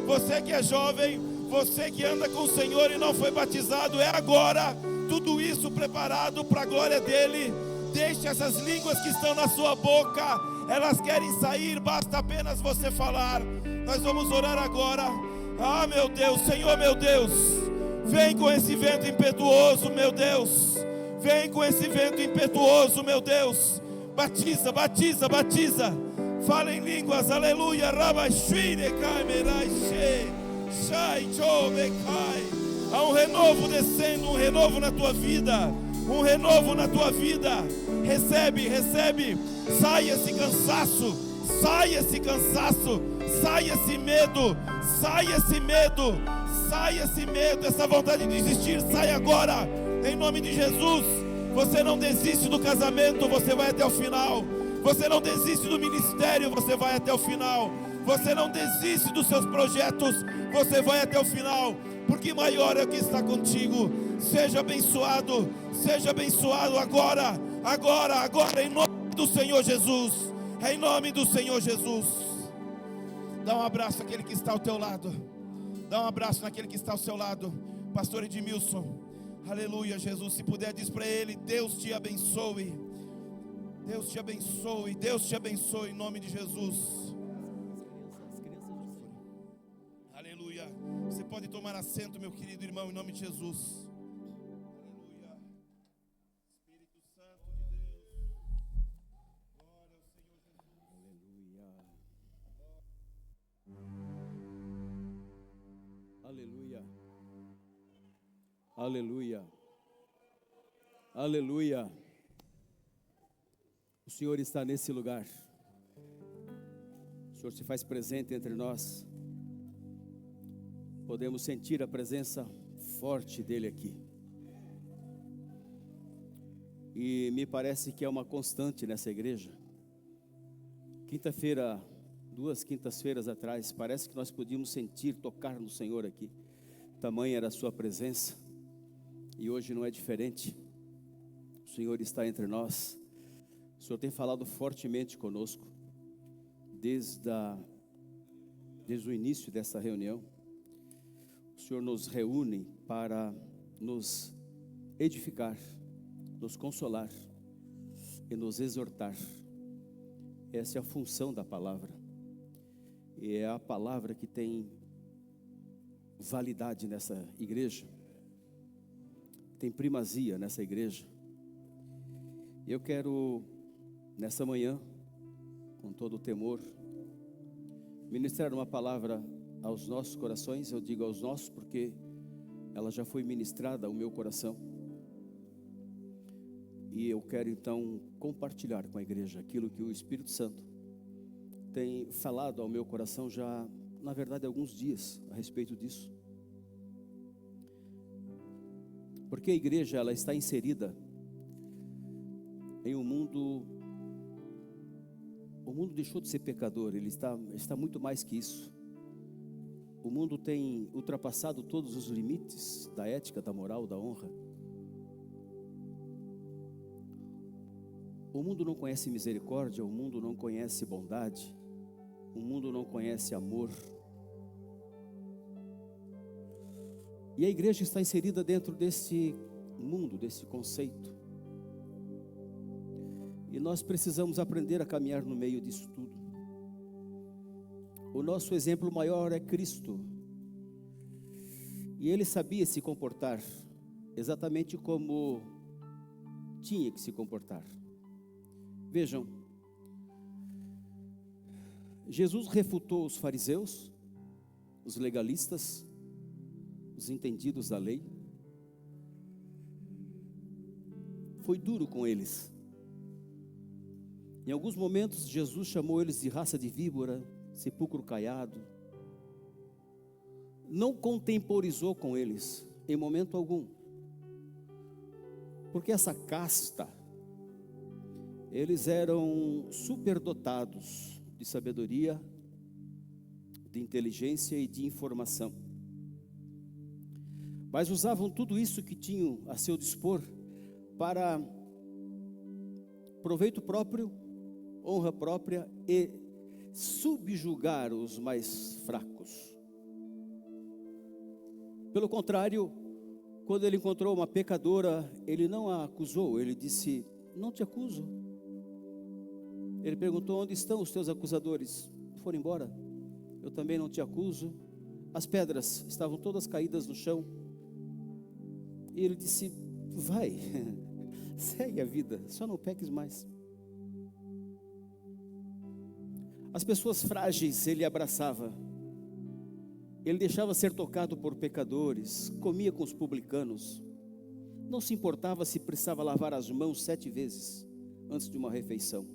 Você que é jovem, você que anda com o Senhor e não foi batizado, é agora. Tudo isso preparado para a glória dEle. Deixe essas línguas que estão na sua boca, elas querem sair, basta apenas você falar. Nós vamos orar agora. Ah, meu Deus, Senhor, meu Deus, vem com esse vento impetuoso, meu Deus. Vem com esse vento impetuoso, meu Deus. Batiza, batiza, batiza. Fala em línguas, aleluia. Há um renovo descendo, um renovo na tua vida. Um renovo na tua vida. Recebe, recebe. Sai esse cansaço. Sai esse cansaço. Sai esse medo. Sai esse medo. Sai esse medo. Essa vontade de desistir. Sai agora. Em nome de Jesus. Você não desiste do casamento. Você vai até o final. Você não desiste do ministério. Você vai até o final. Você não desiste dos seus projetos. Você vai até o final. Porque maior é o que está contigo. Seja abençoado agora, agora, agora, em nome do Senhor Jesus. Em nome do Senhor Jesus. Dá um abraço àquele que está ao teu lado. Dá um abraço naquele que está ao seu lado. Pastor Edmilson, aleluia, Jesus. Se puder, diz para ele: Deus te abençoe. Deus te abençoe. Deus te abençoe em nome de Jesus. Aleluia. Você pode tomar assento, meu querido irmão, em nome de Jesus. Aleluia. Espírito Santo de Deus. Glória ao Senhor Jesus. Aleluia. Aleluia. Aleluia. O Senhor está nesse lugar. O Senhor se faz presente entre nós. Podemos sentir a presença forte dEle aqui. E me parece que é uma constante nessa igreja. Quinta-feira, 2 quintas-feiras atrás, parece que nós podíamos sentir, tocar no Senhor aqui. Tamanha era a sua presença. E hoje não é diferente. O Senhor está entre nós. O Senhor tem falado fortemente conosco. Desde o início dessa reunião. O Senhor nos reúne para nos edificar, nos consolar e nos exortar. Essa é a função da palavra. E é a palavra que tem validade nessa igreja. Tem primazia nessa igreja. E eu quero, nessa manhã, com todo o temor, ministrar uma palavra aos nossos corações. Eu digo aos nossos porque ela já foi ministrada ao meu coração. E eu quero então compartilhar com a igreja aquilo que o Espírito Santo tem falado ao meu coração já, na verdade, há alguns dias a respeito disso. Porque a igreja, ela está inserida em um mundo. O mundo deixou de ser pecador, ele está muito mais que isso. O mundo tem ultrapassado todos os limites da ética, da moral, da honra. O mundo não conhece misericórdia, o mundo não conhece bondade, o mundo não conhece amor. E a igreja está inserida dentro desse mundo, desse conceito. E nós precisamos aprender a caminhar no meio disso tudo. O nosso exemplo maior é Cristo. E Ele sabia se comportar exatamente como tinha que se comportar. Vejam, Jesus refutou os fariseus, os legalistas, os entendidos da lei. Foi duro com eles. Em alguns momentos, Jesus chamou eles de raça de víbora, sepulcro caiado. Não contemporizou com eles, em momento algum. Porque essa casta, eles eram superdotados de sabedoria, de inteligência e de informação. Mas usavam tudo isso que tinham a seu dispor para proveito próprio, honra própria e subjugar os mais fracos. Pelo contrário, quando ele encontrou uma pecadora, ele não a acusou, ele disse: não te acuso. Ele perguntou: onde estão os teus acusadores? Foram embora. Eu também não te acuso. As pedras estavam todas caídas no chão. E ele disse: vai, segue a vida, só não peques mais. As pessoas frágeis ele abraçava. Ele deixava ser tocado por pecadores, comia com os publicanos. Não se importava se precisava lavar as mãos 7 vezes antes de uma refeição.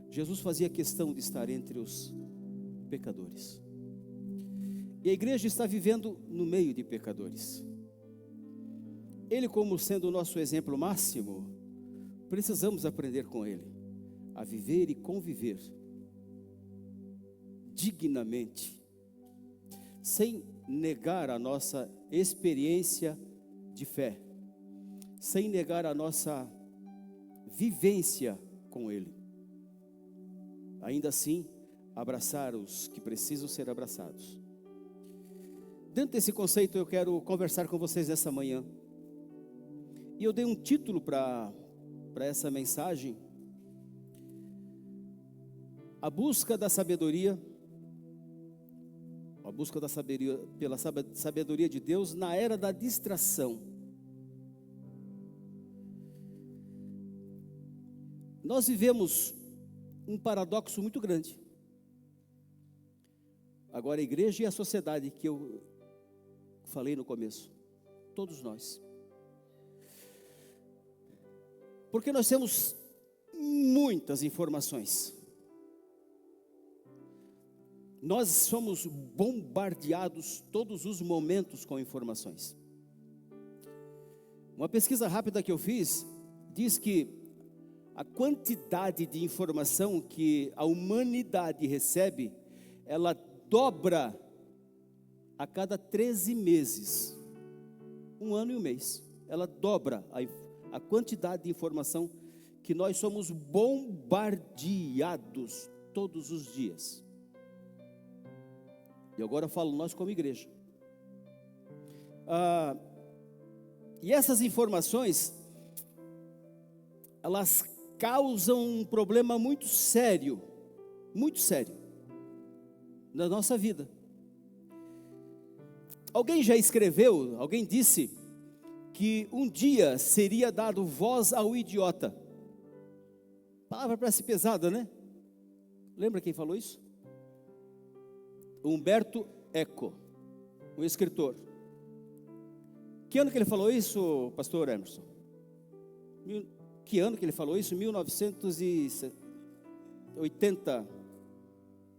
Jesus fazia questão de estar entre os pecadores. E a igreja está vivendo no meio de pecadores. Ele, como sendo o nosso exemplo máximo, precisamos aprender com ele a viver e conviver dignamente, sem negar a nossa experiência de fé, sem negar a nossa vivência com ele. Ainda assim, abraçar os que precisam ser abraçados. Dentro desse conceito eu quero conversar com vocês nessa manhã. E eu dei um título para essa mensagem: a busca da sabedoria, a busca da sabedoria, pela sabedoria de Deus na era da distração. Nós vivemos um paradoxo muito grande. Agora a igreja e a sociedade, que eu falei no começo, todos nós. Porque nós temos muitas informações. Nós somos bombardeados todos os momentos com informações. Uma pesquisa rápida que eu fiz diz que a quantidade de informação que a humanidade recebe, ela dobra a cada 13 meses. 1 ano e 1 mês. Ela dobra a quantidade de informação que nós somos bombardeados todos os dias. E agora eu falo nós como igreja. E essas informações, elas causam um problema muito sério na nossa vida. Alguém já escreveu, alguém disse que um dia seria dado voz ao idiota. Palavra parece pesada, né? Lembra quem falou isso? Umberto Eco, um escritor. Que ano que ele falou isso, pastor Emerson? Que ano que ele falou isso? 1980,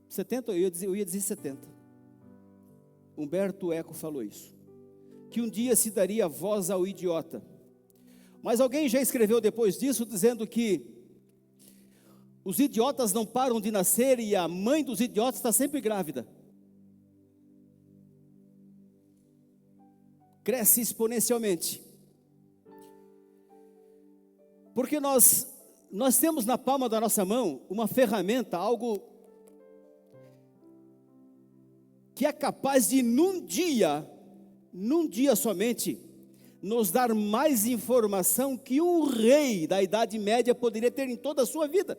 70, eu ia dizer 70. Umberto Eco falou isso, que um dia se daria voz ao idiota. Mas alguém já escreveu depois disso, dizendo que os idiotas não param de nascer e a mãe dos idiotas está sempre grávida. Cresce exponencialmente. Porque nós temos na palma da nossa mão uma ferramenta, algo que é capaz de num dia somente, nos dar mais informação que um rei da Idade Média poderia ter em toda a sua vida.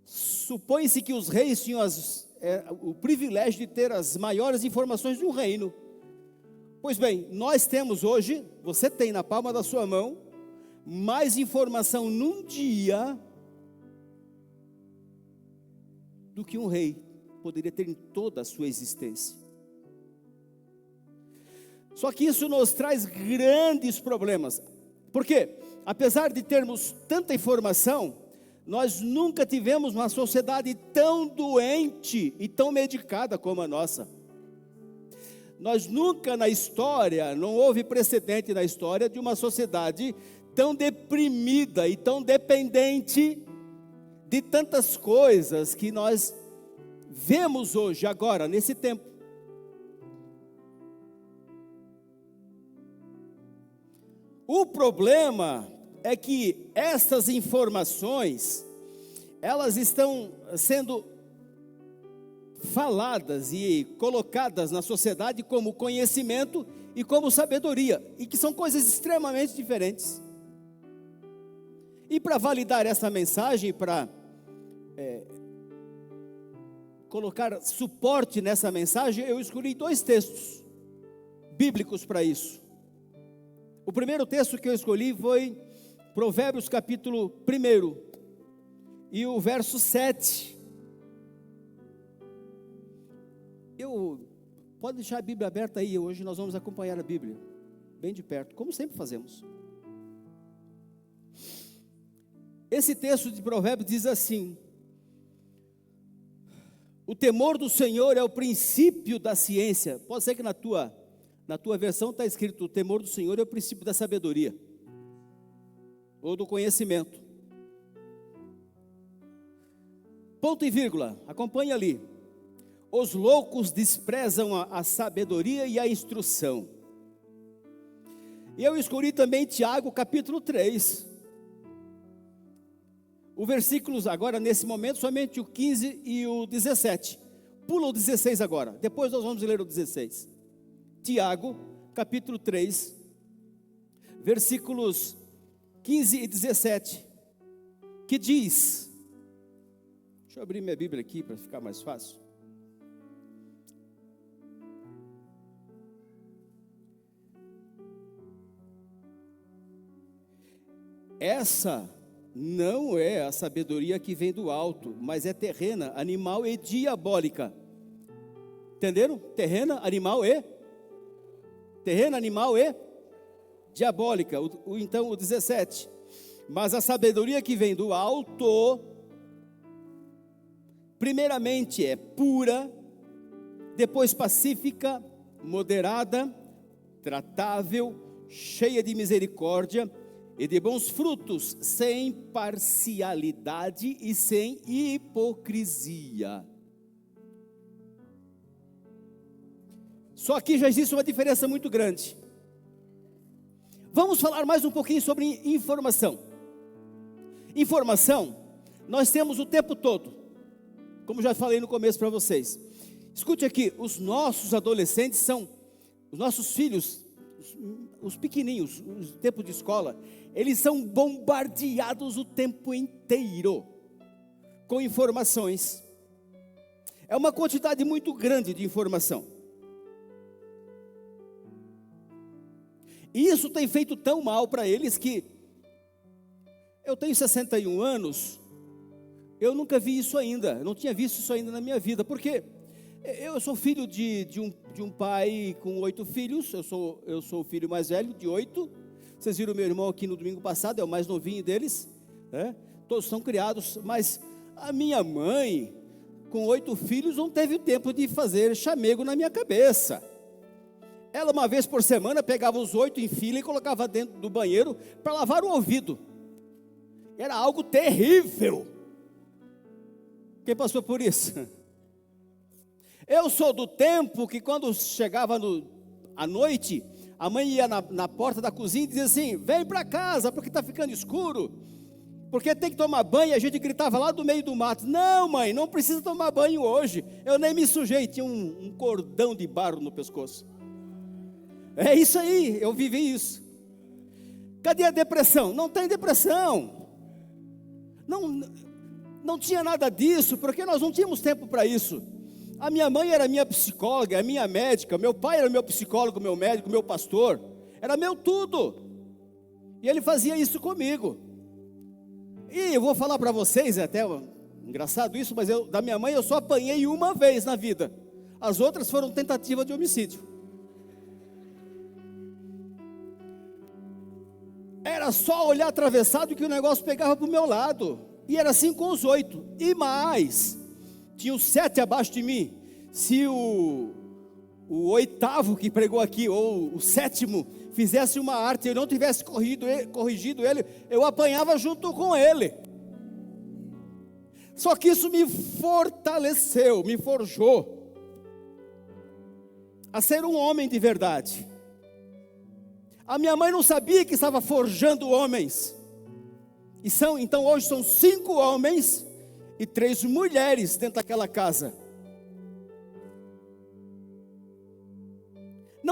Supõe-se que os reis tinham o privilégio de ter as maiores informações de um reino. Pois bem, nós temos hoje, você tem na palma da sua mão, mais informação num dia do que um rei poderia ter em toda a sua existência. Só que isso nos traz grandes problemas. Por quê? Apesar de termos tanta informação, nós nunca tivemos uma sociedade tão doente e tão medicada como a nossa. Nós nunca na história, não houve precedente na história de uma sociedade tão deprimida e tão dependente de tantas coisas que nós vemos hoje, agora, nesse tempo. O problema é que essas informações, elas estão sendo faladas e colocadas na sociedade como conhecimento e como sabedoria, e que são coisas extremamente diferentes. E para validar essa mensagem, para colocar suporte nessa mensagem, eu escolhi 2 textos bíblicos para isso. O primeiro texto que eu escolhi foi Provérbios capítulo 1 e o verso 7. Pode deixar a Bíblia aberta aí, hoje nós vamos acompanhar a Bíblia, bem de perto, como sempre fazemos. Esse texto de Provérbios diz assim: o temor do Senhor é o princípio da ciência. Pode ser que na tua versão está escrito: o temor do Senhor é o princípio da sabedoria, ou do conhecimento. Ponto e vírgula, acompanhe ali. Os loucos desprezam a sabedoria e a instrução. E eu escolhi também Tiago capítulo 3. O versículos agora nesse momento somente o 15 e o 17. Pula o 16 agora, depois nós vamos ler o 16. Tiago capítulo 3, versículos 15 e 17, que diz, deixa eu abrir minha Bíblia aqui para ficar mais fácil. Essa não é a sabedoria que vem do alto, mas é terrena, animal e diabólica. Entenderam? Terrena, animal e diabólica. Então o 17. Mas a sabedoria que vem do alto, primeiramente é pura, depois pacífica, moderada, tratável, cheia de misericórdia e de bons frutos, sem parcialidade e sem hipocrisia. Só que já existe uma diferença muito grande. Vamos falar mais um pouquinho sobre informação. Informação, nós temos o tempo todo, como já falei no começo para vocês. Escute aqui, os nossos adolescentes são, os nossos filhos, os pequenininhos, os tempos de escola, eles são bombardeados o tempo inteiro com informações. É uma quantidade muito grande de informação. E isso tem feito tão mal para eles que eu tenho 61 anos, eu nunca vi isso ainda, eu não tinha visto isso ainda na minha vida, porque eu sou filho de um pai com 8 filhos, eu sou o filho mais velho de 8, vocês viram meu irmão aqui no domingo passado, é o mais novinho deles, né? Todos são criados, mas a minha mãe, com 8 filhos, não teve tempo de fazer chamego na minha cabeça. Ela uma vez por semana pegava os 8 em fila e colocava dentro do banheiro para lavar o ouvido. Era algo terrível. Quem passou por isso? Eu sou do tempo que quando chegava à noite, a mãe ia na porta da cozinha e dizia assim: vem para casa porque está ficando escuro, porque tem que tomar banho. E a gente gritava lá do meio do mato: não mãe, não precisa tomar banho hoje, eu nem me sujei. Tinha um cordão de barro no pescoço. É isso aí, eu vivi isso. Cadê a depressão? Não tem depressão. Não tinha nada disso, porque nós não tínhamos tempo para isso. A minha mãe era minha psicóloga, a minha médica, meu pai era meu psicólogo, meu médico, meu pastor, era meu tudo. E ele fazia isso comigo. E eu vou falar para vocês, é até engraçado isso, mas da minha mãe eu só apanhei uma vez na vida. As outras foram tentativa de homicídio. Era só olhar atravessado que o negócio pegava para o meu lado. E era assim com os 8. E mais, tinha os 7 abaixo de mim. Se o 8º que pregou aqui, ou o 7º, fizesse uma arte e eu não tivesse corrigido ele, eu apanhava junto com ele. Só que isso me fortaleceu, me forjou a ser um homem de verdade. A minha mãe não sabia que estava forjando homens. Então hoje são 5 homens e 3 mulheres dentro daquela casa.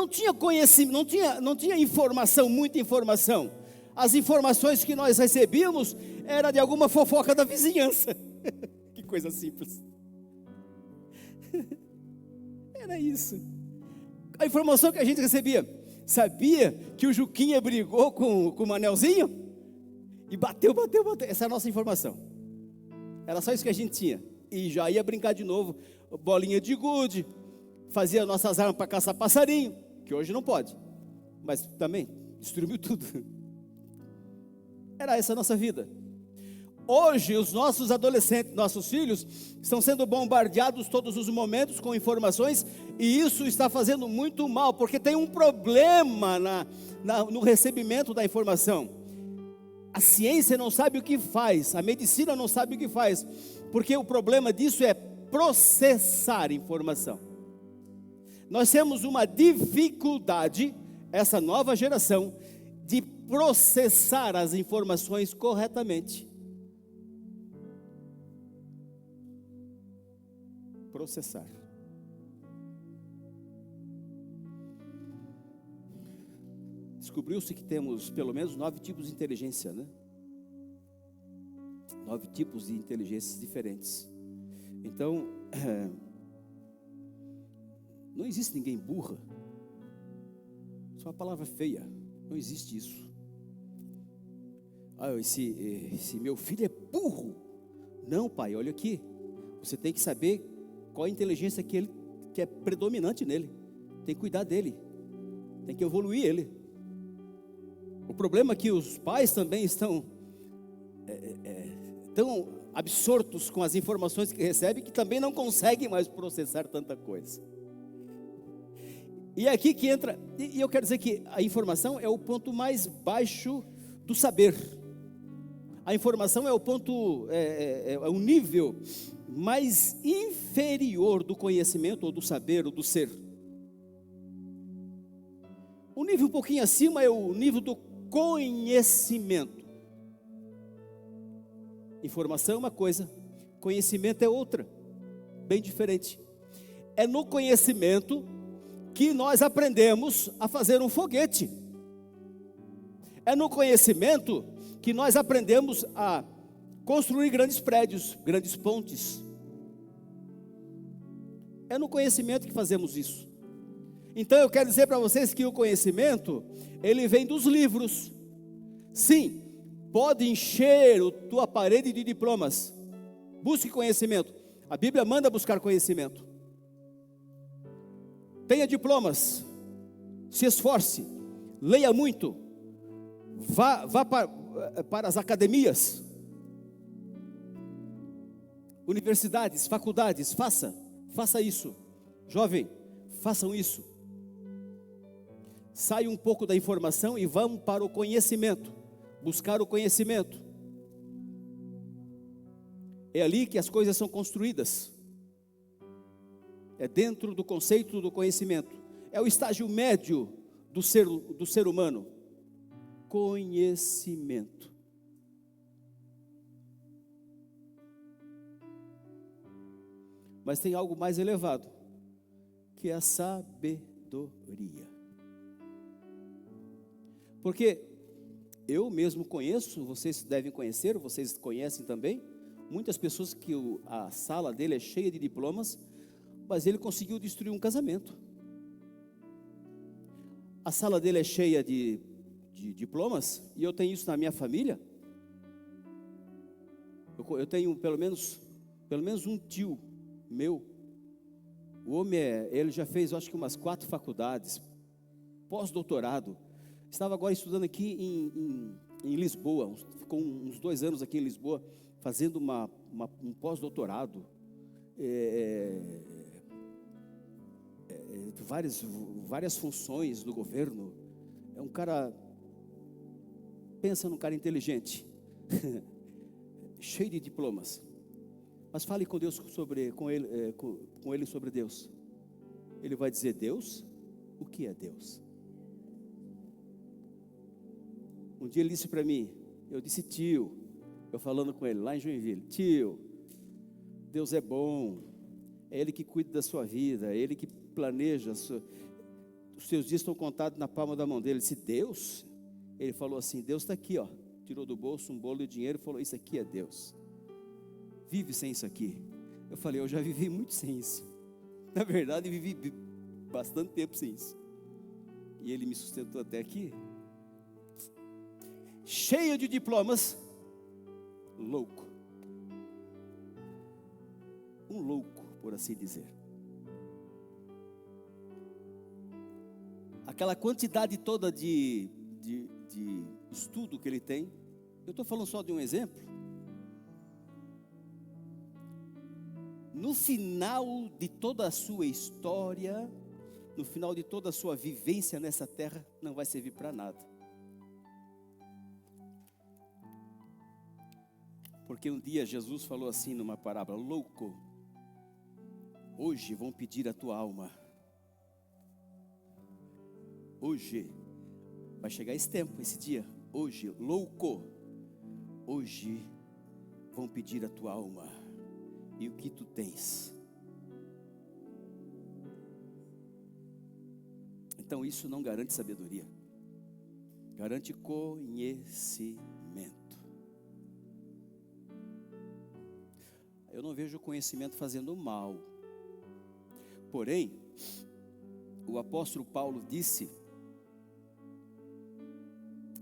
não tinha conhecimento, não tinha informação, muita informação. As informações que nós recebíamos era de alguma fofoca da vizinhança. Que coisa simples. Era isso. A informação que a gente recebia: sabia que o Juquinha brigou com o Manelzinho? E bateu. Essa é a nossa informação. Era só isso que a gente tinha. E já ia brincar de novo, bolinha de gude, fazia nossas armas para caçar passarinho, que hoje não pode, mas também destruiu tudo. Era essa a nossa vida. Hoje os nossos adolescentes, nossos filhos, estão sendo bombardeados todos os momentos com informações, e isso está fazendo muito mal, porque tem um problema no recebimento da informação. A ciência não sabe o que faz, a medicina não sabe o que faz, porque o problema disso é processar informação. Nós temos uma dificuldade, essa nova geração, de processar as informações corretamente. Processar. Descobriu-se que temos pelo menos 9 tipos de inteligência, né? 9 tipos de inteligências diferentes. Então, não existe ninguém burra. Isso é uma palavra feia. Não existe isso. Esse meu filho é burro. Não, pai, olha aqui. Você tem que saber qual a inteligência que é predominante nele. Tem que cuidar dele. Tem que evoluir ele. O problema é que os pais também estão tão absortos com as informações que recebem, que também não conseguem mais processar tanta coisa. E é aqui que entra, e eu quero dizer que a informação é o ponto mais baixo do saber. A informação é o ponto, é o nível mais inferior do conhecimento, ou do saber, ou do ser. O nível um pouquinho acima é o nível do conhecimento. Informação é uma coisa, conhecimento é outra, bem diferente. É no conhecimento que nós aprendemos a fazer um foguete. É no conhecimento que nós aprendemos a construir grandes prédios, grandes pontes. É no conhecimento que fazemos isso. Então eu quero dizer para vocês que o conhecimento, ele vem dos livros. Sim, pode encher a tua parede de diplomas. Busque conhecimento. A Bíblia manda buscar conhecimento. Tenha diplomas. Se esforce. Leia muito. Vá para as academias, universidades, faculdades. Faça isso. Jovem, façam isso. Saia um pouco da informação e vamos para o conhecimento. Buscar o conhecimento. É ali que as coisas são construídas. É dentro do conceito do conhecimento. É o estágio médio do ser humano. Conhecimento. Mas tem algo mais elevado, que é a sabedoria. Porque eu mesmo conheço, vocês devem conhecer, vocês conhecem também, muitas pessoas que a sala dele é cheia de diplomas, mas ele conseguiu destruir um casamento. A sala dele é cheia de diplomas, e eu tenho isso na minha família. Eu tenho pelo menos um tio meu. O homem ele já fez, acho que umas 4 faculdades, pós-doutorado. Estava agora estudando aqui em Lisboa, ficou uns 2 anos aqui em Lisboa, fazendo um pós-doutorado, várias funções do governo. É um cara, pensa num cara inteligente, cheio de diplomas. Mas fale com Deus com ele sobre Deus. Ele vai dizer: Deus? O que é Deus? Um dia ele disse para mim, eu disse: tio, eu falando com ele lá em Joinville: tio, Deus é bom, é Ele que cuida da sua vida, é Ele que planeja os seus dias estão contados na palma da mão dele. Ele disse, Deus? Ele falou assim, Deus está aqui, ó. Tirou do bolso um bolo de dinheiro e falou, isso aqui é Deus. Vive sem isso aqui. Eu falei, eu já vivi muito sem isso. Na verdade, vivi bastante tempo sem isso. E ele me sustentou até aqui. Cheio de diplomas. Louco. Um louco, por assim dizer. Aquela quantidade toda de estudo que ele tem. Eu estou falando só de um exemplo. No final de toda a sua história, no final de toda a sua vivência nessa terra, não vai servir para nada. Porque um dia Jesus falou assim numa parábola, louco, hoje vão pedir a tua alma. Hoje, vai chegar esse tempo, esse dia. Hoje, louco, hoje vão pedir a tua alma. E o que tu tens? Então isso não garante sabedoria. Garante conhecimento. Eu não vejo o conhecimento fazendo mal. Porém, o apóstolo Paulo disse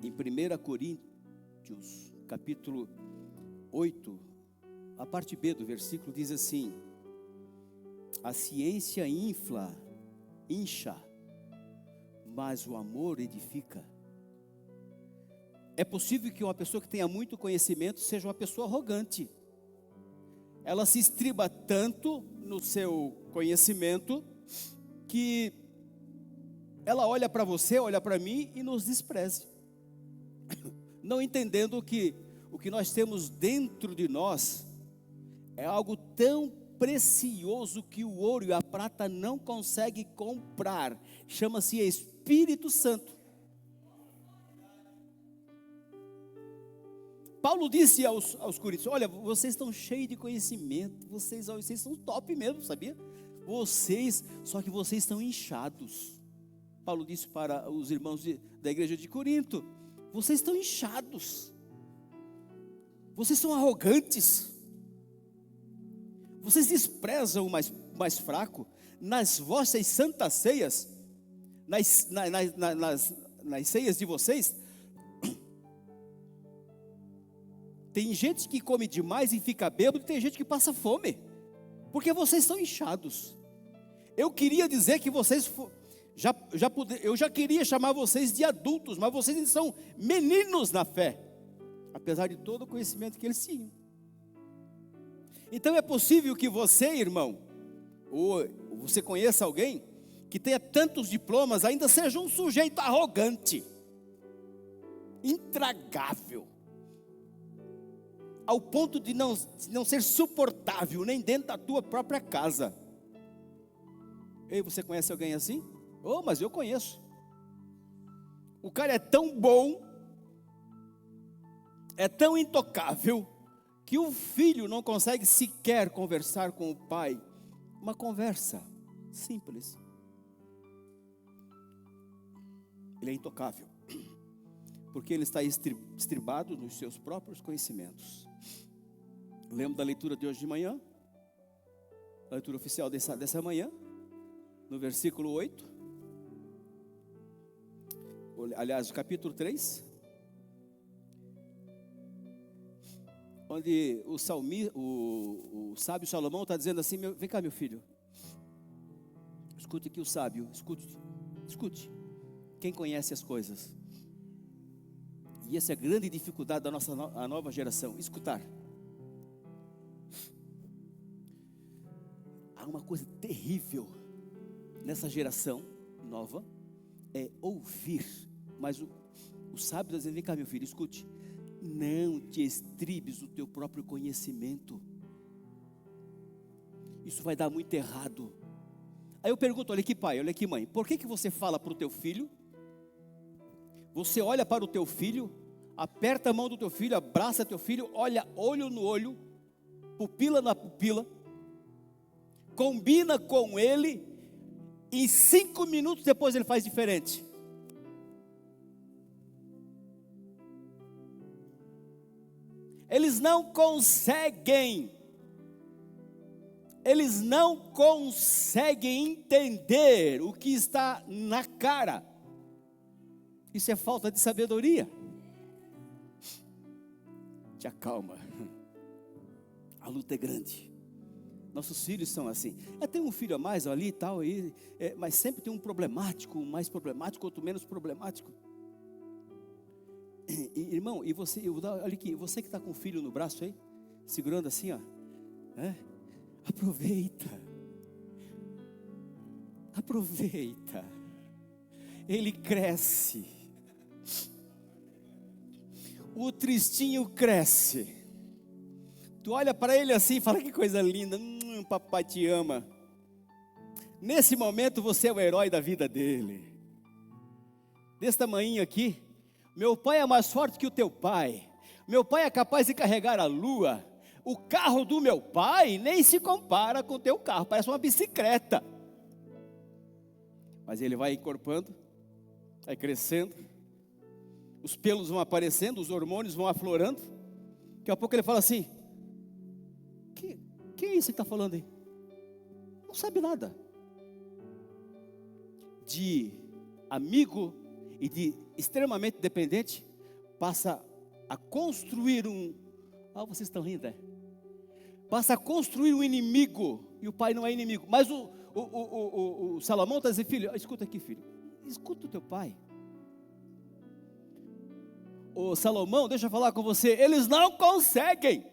em 1 Coríntios, capítulo 8, a parte B do versículo diz assim: a ciência incha, mas o amor edifica. É possível que uma pessoa que tenha muito conhecimento seja uma pessoa arrogante. Ela se estriba tanto no seu conhecimento que ela olha para você, olha para mim e nos despreze. Não entendendo que o que nós temos dentro de nós é algo tão precioso que o ouro e a prata não conseguem comprar. Chama-se Espírito Santo. Paulo disse aos coríntios: olha, vocês estão cheios de conhecimento, vocês são top mesmo, sabia? Só que vocês estão inchados. Paulo disse para os irmãos da igreja de Corinto: vocês estão inchados, vocês são arrogantes, vocês desprezam o mais fraco. Nas vossas santas ceias, nas ceias de vocês, tem gente que come demais e fica bêbado, e tem gente que passa fome, porque vocês estão inchados. Eu queria dizer que vocês eu já queria chamar vocês de adultos, mas vocês ainda são meninos na fé, apesar de todo o conhecimento que eles tinham. Então é possível que você, irmão, ou você conheça alguém que tenha tantos diplomas, ainda seja um sujeito arrogante, intragável, ao ponto de não ser suportável nem dentro da tua própria casa. Ei, você conhece alguém assim? Oh, mas eu conheço. O cara é tão bom, é tão intocável, que o filho não consegue sequer conversar com o pai. Uma conversa simples. Ele é intocável, porque ele está estribado nos seus próprios conhecimentos. Lembro da leitura de hoje de manhã, a leitura oficial dessa manhã, no versículo 8, aliás, o capítulo 3, onde o sábio Salomão está dizendo assim: vem cá, meu filho, escute aqui o sábio, escute, quem conhece as coisas. E essa é a grande dificuldade da a nova geração, escutar. Há uma coisa terrível nessa geração nova, é ouvir. Mas o sábio está dizendo: vem cá, meu filho, escute, não te estribes o teu próprio conhecimento, isso vai dar muito errado. Aí eu pergunto: olha aqui, pai, olha aqui, mãe, por que você fala para o teu filho? Você olha para o teu filho, aperta a mão do teu filho, abraça teu filho, olha olho no olho, pupila na pupila, combina com ele Em 5 minutos depois ele faz diferente. Eles não conseguem entender o que está na cara. Isso é falta de sabedoria. Te acalma. A luta é grande. Nossos filhos são assim. Tem um filho a mais ali e tal, mas sempre tem um problemático, um mais problemático, outro menos problemático. Irmão, e você, olha aqui, você que está com o filho no braço aí, segurando assim, ó, aproveita, ele cresce, o tristinho cresce, tu olha para ele assim e fala: que coisa linda, papai te ama. Nesse momento você é o herói da vida dele. Desse tamanho aqui, meu pai é mais forte que o teu pai, meu pai é capaz de carregar a lua, o carro do meu pai nem se compara com o teu carro, parece uma bicicleta. Mas ele vai encorpando, vai crescendo, os pelos vão aparecendo, os hormônios vão aflorando. Daqui a pouco ele fala assim: que é isso que está falando aí? Não sabe nada. De amigo e de extremamente dependente, passa a construir vocês estão rindo, Passa a construir um inimigo, e o pai não é inimigo. Mas o Salomão está dizendo: filho, escuta aqui, filho, escuta o teu pai. O Salomão, deixa eu falar com você, eles não conseguem.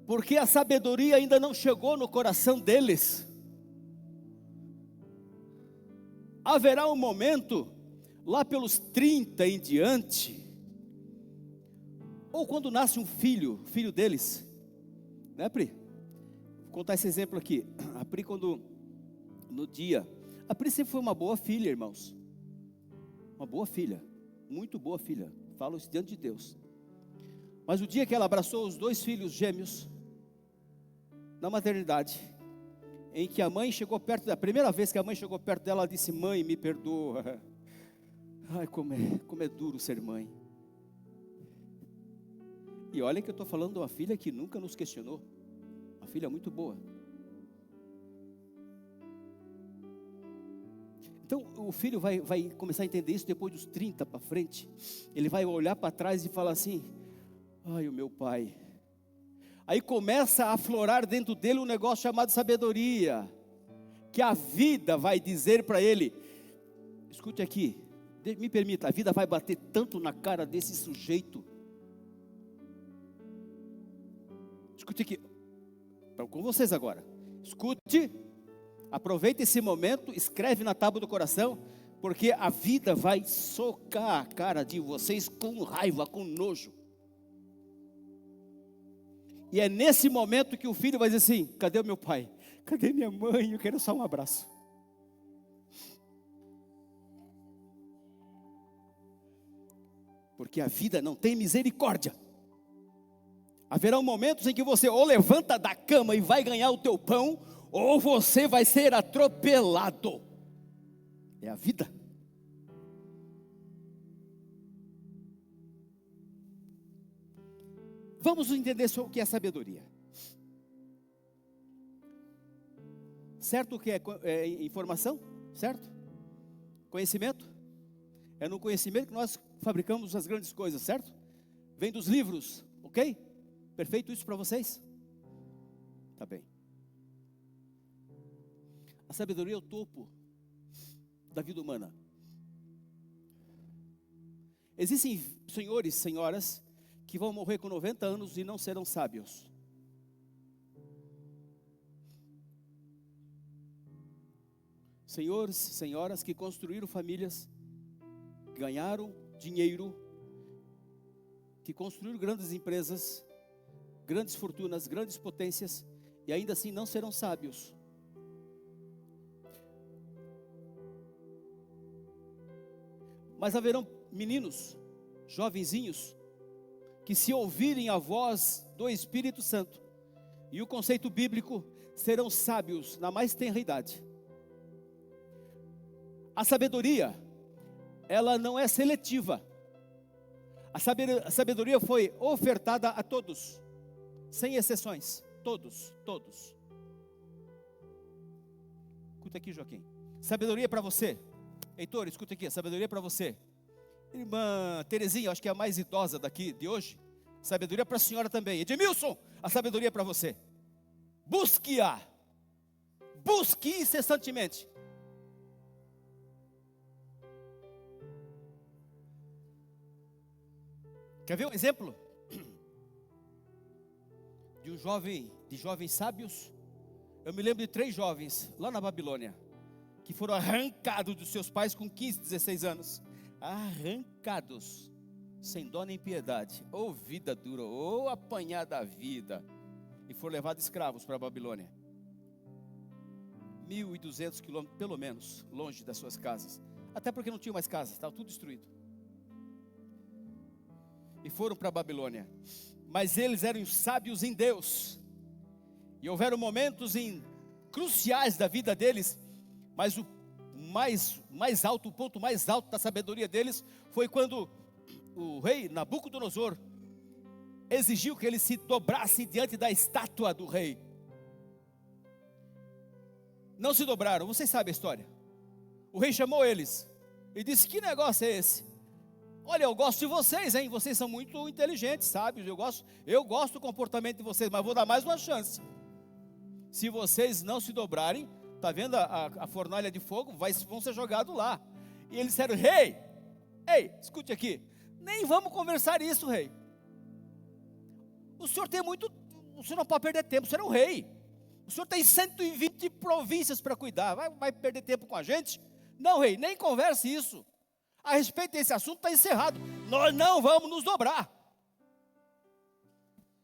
Porque a sabedoria ainda não chegou no coração deles. Haverá um momento, lá pelos 30 em diante, ou quando nasce um filho deles, né, Pri? Vou contar esse exemplo aqui. A Pri, a Pri sempre foi uma boa filha, irmãos. Uma boa filha, muito boa filha, falo isso diante de Deus. Mas o dia que ela abraçou os 2 filhos gêmeos, na maternidade, em que a mãe chegou perto, a primeira vez que a mãe chegou perto dela, ela disse: mãe, me perdoa. Ai, como é duro ser mãe. E olha que eu estou falando de uma filha que nunca nos questionou, uma filha muito boa. Então o filho vai começar a entender isso depois dos 30 para frente. Ele vai olhar para trás e falar assim: ai, o meu pai. Aí começa a aflorar dentro dele um negócio chamado sabedoria, que a vida vai dizer para ele: escute aqui, me permita, a vida vai bater tanto na cara desse sujeito. Escute aqui, estou com vocês agora. Escute, aproveita esse momento, escreve na tábua do coração, porque a vida vai socar a cara de vocês com raiva, com nojo. E é nesse momento que o filho vai dizer assim: cadê o meu pai? Cadê minha mãe? Eu quero só um abraço. Porque a vida não tem misericórdia. Haverá momentos em que você ou levanta da cama e vai ganhar o teu pão, ou você vai ser atropelado. É a vida. Vamos entender o que é sabedoria. Certo o que é informação? Certo? Conhecimento? É no conhecimento que nós fabricamos as grandes coisas, certo? Vem dos livros, ok? Perfeito isso para vocês? Tá bem. A sabedoria é o topo da vida humana. Existem senhores, senhoras, que vão morrer com 90 anos e não serão sábios. Senhores, senhoras que construíram famílias, ganharam dinheiro, que construíram grandes empresas, grandes fortunas, grandes potências, e ainda assim não serão sábios. Mas haverão meninos, jovenzinhos, que se ouvirem a voz do Espírito Santo, e o conceito bíblico, serão sábios na mais tenra idade. A sabedoria, ela não é seletiva. A sabedoria foi ofertada a todos, sem exceções, todos. Escuta aqui, Joaquim. Sabedoria para você. Heitor, escuta aqui, a sabedoria para você. Irmã Terezinha, acho que é a mais idosa daqui de hoje. Sabedoria para a senhora também. Edmilson, a sabedoria para você. Busque-a. Busque incessantemente. Quer ver um exemplo? De jovens sábios? Eu me lembro de 3 jovens lá na Babilônia, que foram arrancados dos seus pais com 15, 16 anos. Arrancados, sem dó nem piedade. Ou vida dura, ou apanhar da vida. E foram levados escravos para a Babilônia. 1.200 quilômetros, pelo menos, longe das suas casas. Até porque não tinham mais casas, estava tudo destruído. E foram para a Babilônia. Mas eles eram sábios em Deus. E houveram momentos cruciais da vida deles. Mas o o ponto mais alto da sabedoria deles foi quando o rei Nabucodonosor exigiu que eles se dobrassem diante da estátua do rei. Não se dobraram, vocês sabem a história. O rei chamou eles e disse: que negócio é esse? Olha, eu gosto de vocês, hein? Vocês são muito inteligentes, sábios. Eu gosto do comportamento de vocês, mas vou dar mais uma chance. Se vocês não se dobrarem, está vendo a fornalha de fogo? Vão ser jogados lá. E eles disseram: ei, escute aqui, nem vamos conversar isso, rei. O senhor não pode perder tempo, o senhor é o rei. O senhor tem 120 províncias para cuidar, vai perder tempo com a gente? Não, rei, nem converse isso. A respeito desse assunto está encerrado. Nós não vamos nos dobrar.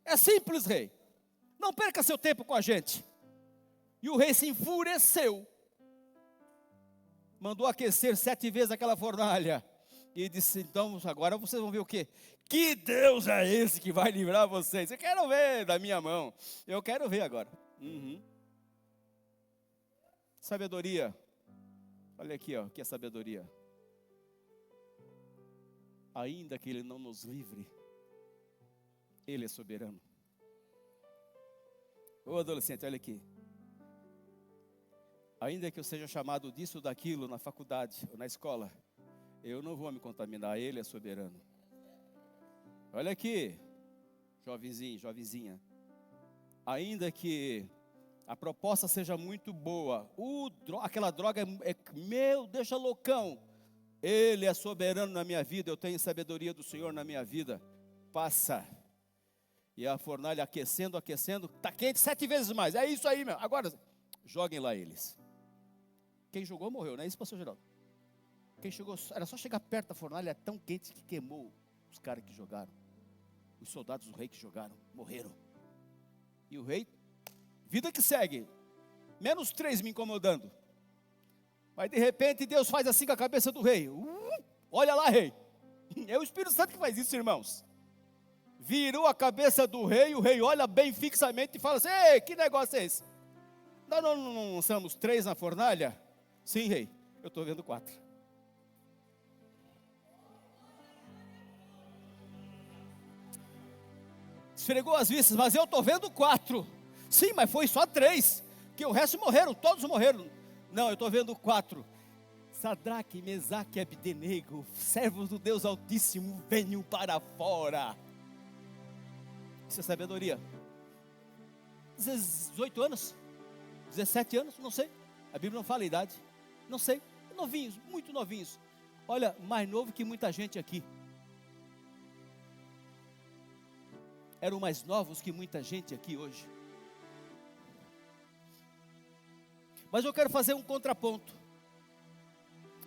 É simples, rei. Não perca seu tempo com a gente. E o rei se enfureceu. Mandou aquecer 7 vezes aquela fornalha. E disse: então agora vocês vão ver o quê? Que Deus é esse que vai livrar vocês? Eu quero ver da minha mão. Eu quero ver agora. Sabedoria. Olha aqui, ó, que é sabedoria. Ainda que Ele não nos livre, Ele é soberano. Ô adolescente, olha aqui. Ainda que eu seja chamado disso ou daquilo na faculdade ou na escola, eu não vou me contaminar, Ele é soberano. Olha aqui, jovenzinho, jovenzinha. Ainda que a proposta seja muito boa, aquela droga deixa loucão. Ele é soberano na minha vida, eu tenho sabedoria do Senhor na minha vida. Passa. E a fornalha aquecendo, está quente 7 vezes mais. É isso aí, meu. Agora, joguem lá eles. Quem jogou morreu, não é isso, pastor Geraldo? Quem chegou, era só chegar perto da fornalha, é tão quente que queimou os caras que jogaram. Os soldados do rei que jogaram, morreram. E o rei, vida que segue, menos 3 me incomodando. Mas de repente Deus faz assim com a cabeça do rei. Olha lá, rei. É o Espírito Santo que faz isso, irmãos. Virou a cabeça do rei, o rei olha bem fixamente e fala assim: ei, que negócio é esse? Nós não somos 3 na fornalha? Sim, rei, eu estou vendo 4. Esfregou as vistas, mas eu estou vendo 4. Sim, mas foi só 3, que o resto morreram, todos morreram. Não, eu estou vendo 4. Sadraque, Mesaque e Abdenego, servos do Deus Altíssimo, venham para fora. Isso é sabedoria. 18 anos? 17 anos? Não sei. A Bíblia não fala a idade. Não sei. Novinhos, muito novinhos. Olha, mais novo que muita gente aqui. Eram mais novos que muita gente aqui hoje. Mas eu quero fazer um contraponto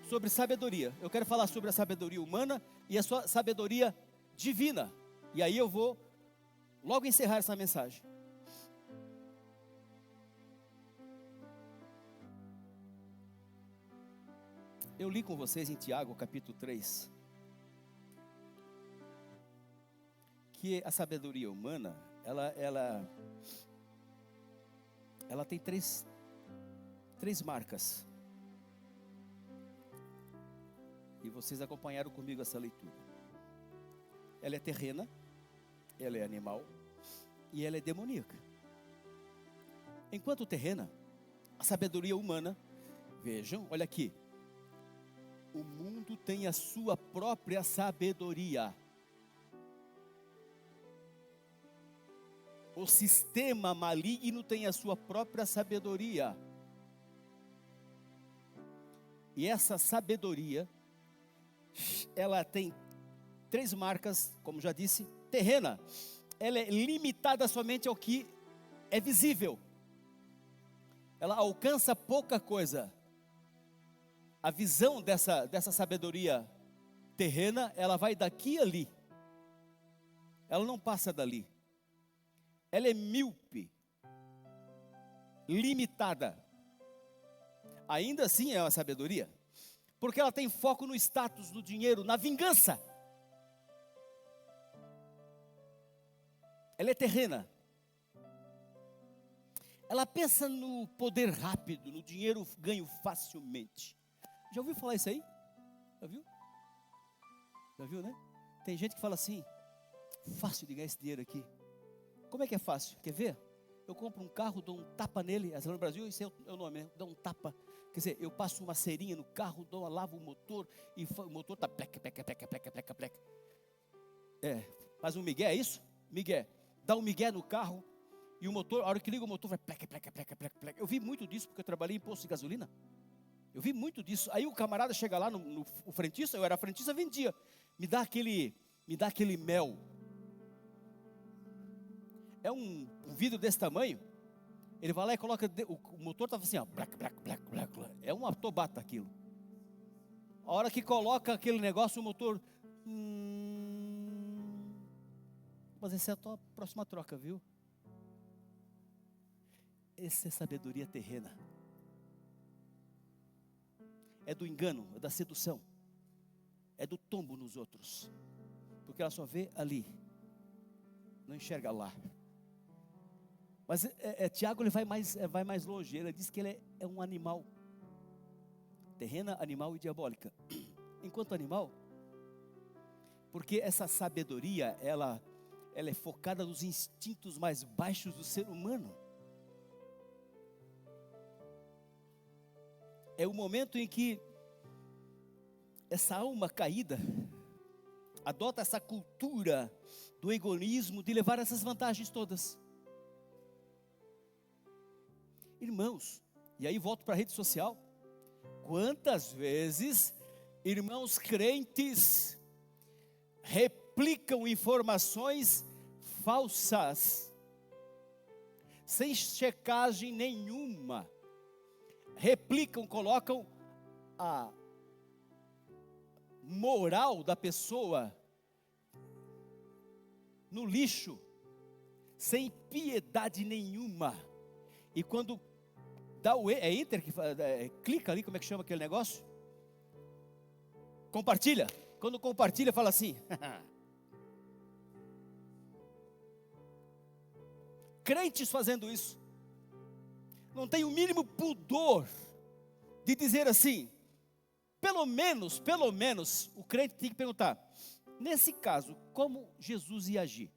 sobre sabedoria. Eu quero falar sobre a sabedoria humana e a sua sabedoria divina. E aí eu vou logo encerrar essa mensagem. Eu li com vocês em Tiago, capítulo 3, que a sabedoria humana, ela tem três marcas. E vocês acompanharam comigo essa leitura. Ela é terrena, ela é animal e ela é demoníaca. Enquanto terrena, a sabedoria humana, vejam, olha aqui. O mundo tem a sua própria sabedoria. O sistema maligno tem a sua própria sabedoria. E essa sabedoria, ela tem três marcas, como já disse. Terrena, ela é limitada somente ao que é visível. Ela alcança pouca coisa. A visão dessa sabedoria terrena, ela vai daqui a ali. Ela não passa dali. Ela é míope, limitada. Ainda assim é uma sabedoria, porque ela tem foco no status, no dinheiro, na vingança. Ela é terrena. Ela pensa no poder rápido, no dinheiro ganho facilmente. Já ouviu falar isso aí? Já viu? Já viu, né? Tem gente que fala assim, fácil de ganhar esse dinheiro aqui. Como é que é fácil? Quer ver? Eu compro um carro, dou um tapa nele. No Brasil, isso é o nome, né? Dou um tapa. Quer dizer, eu passo uma cerinha no carro, lavo o motor, e o motor está pleca. Faz um migué, é isso? Migué. Dá um migué no carro, e o motor, a hora que liga o motor, vai pleca. Eu vi muito disso, porque eu trabalhei em posto de gasolina. Eu vi muito disso. Aí o camarada chega lá, o frentista, eu era frentista, vendia. Me dá aquele mel. É um vidro desse tamanho. Ele vai lá e coloca, o motor estava assim, ó, é uma tobata aquilo. A hora que coloca aquele negócio, o motor, mas essa é a tua próxima troca, viu? Essa é sabedoria terrena. É do engano, é da sedução, é do tombo nos outros, porque ela só vê ali, não enxerga lá. Mas Tiago, ele vai mais longe. Ele diz que ele é um animal, terrena, animal e diabólica. Enquanto animal, porque essa sabedoria, ela é focada nos instintos mais baixos do ser humano. É o momento em que essa alma caída adota essa cultura do egoísmo, de levar essas vantagens todas. Irmãos, e aí volto para a rede social. Quantas vezes irmãos crentes replicam informações falsas, sem checagem nenhuma, replicam, colocam a moral da pessoa no lixo, sem piedade nenhuma. E quando dá o enter, clica ali, como é que chama aquele negócio? Compartilha. Quando compartilha, fala assim. Crentes fazendo isso. Não tem o mínimo pudor de dizer assim. Pelo menos, o crente tem que perguntar. Nesse caso, como Jesus ia agir?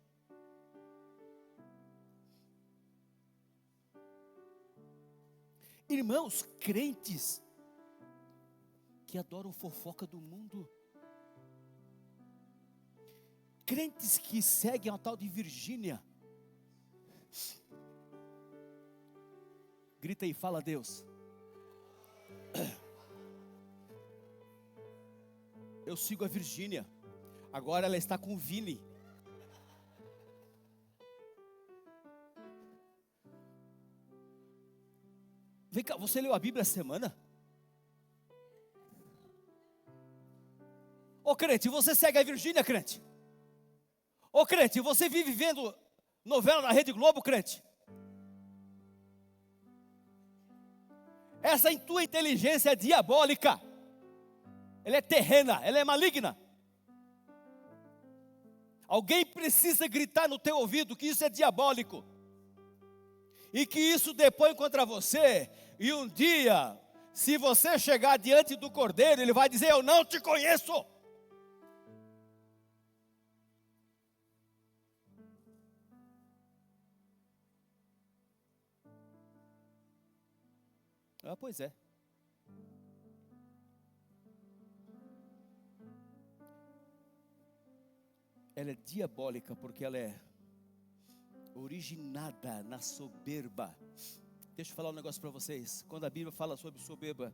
Irmãos crentes que adoram fofoca do mundo, crentes que seguem a tal de Virgínia, grita aí, fala a Deus. Eu sigo a Virgínia, agora ela está com o Vini. Vem cá, você leu a Bíblia essa semana? Ô crente, você segue a Virgínia, crente? Ô crente, você vive vendo novela na Rede Globo, crente? Essa tua inteligência é diabólica. Ela é terrena, ela é maligna. Alguém precisa gritar no teu ouvido que isso é diabólico. E que isso depõe contra você. E um dia, se você chegar diante do Cordeiro, ele vai dizer: eu não te conheço. Ah, pois é. Ela é diabólica porque ela é originada na soberba. Deixa eu falar um negócio para vocês. Quando a Bíblia fala sobre soberba,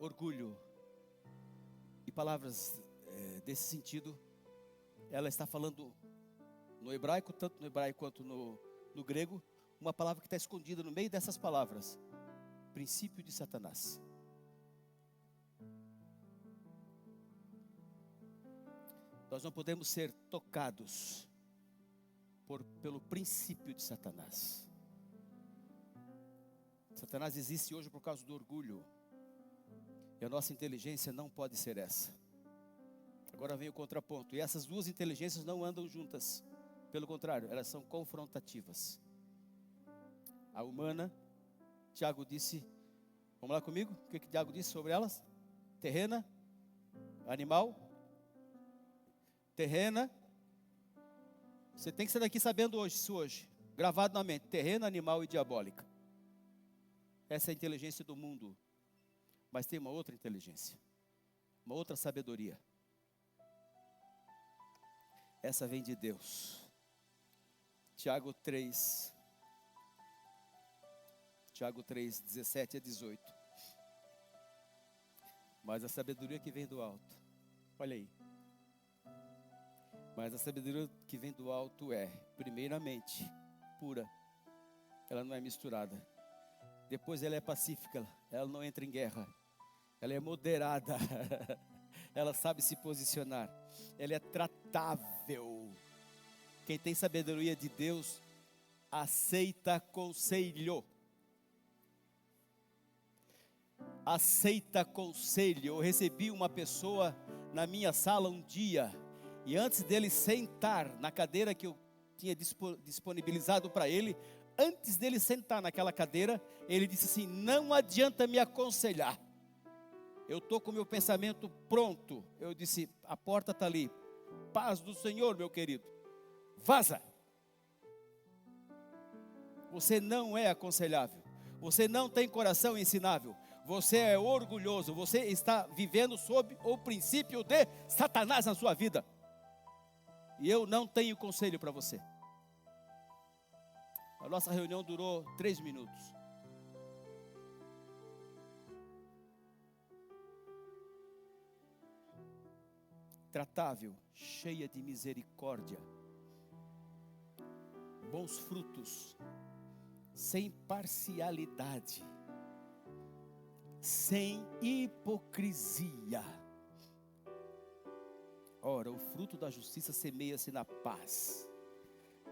orgulho e palavras desse sentido, ela está falando no hebraico, tanto no hebraico quanto no grego, uma palavra que está escondida no meio dessas palavras: princípio de Satanás. Nós não podemos ser tocados pelo princípio de Satanás. Satanás existe hoje por causa do orgulho. E a nossa inteligência não pode ser essa. Agora vem o contraponto. E essas duas inteligências não andam juntas. Pelo contrário, elas são confrontativas. A humana, Tiago disse, vamos lá comigo? O que Tiago disse sobre elas? Terrena, animal, terrena. Você tem que sair daqui sabendo hoje, gravado na mente: terrena, animal e diabólica. Essa é a inteligência do mundo. Mas tem uma outra inteligência, uma outra sabedoria. Essa vem de Deus. Tiago 3, 17 a 18. Mas a sabedoria que vem do alto, olha aí. Mas a sabedoria que vem do alto é, primeiramente, pura. Ela não é misturada. Depois ela é pacífica, ela não entra em guerra. Ela é moderada. Ela sabe se posicionar. Ela é tratável. Quem tem sabedoria de Deus aceita conselho. Aceita conselho. Eu recebi uma pessoa na minha sala um dia, e antes dele sentar na cadeira que eu tinha disponibilizado para ele, antes dele sentar naquela cadeira, ele disse assim: não adianta me aconselhar, eu estou com o meu pensamento pronto. Eu disse: a porta está ali, paz do Senhor, meu querido, vaza. Você não é aconselhável, você não tem coração ensinável, você é orgulhoso, você está vivendo sob o princípio de Satanás na sua vida. E eu não tenho conselho para você. A nossa reunião durou 3 minutos. Tratável, cheia de misericórdia, bons frutos, sem parcialidade, sem hipocrisia. Ora, o fruto da justiça semeia-se na paz,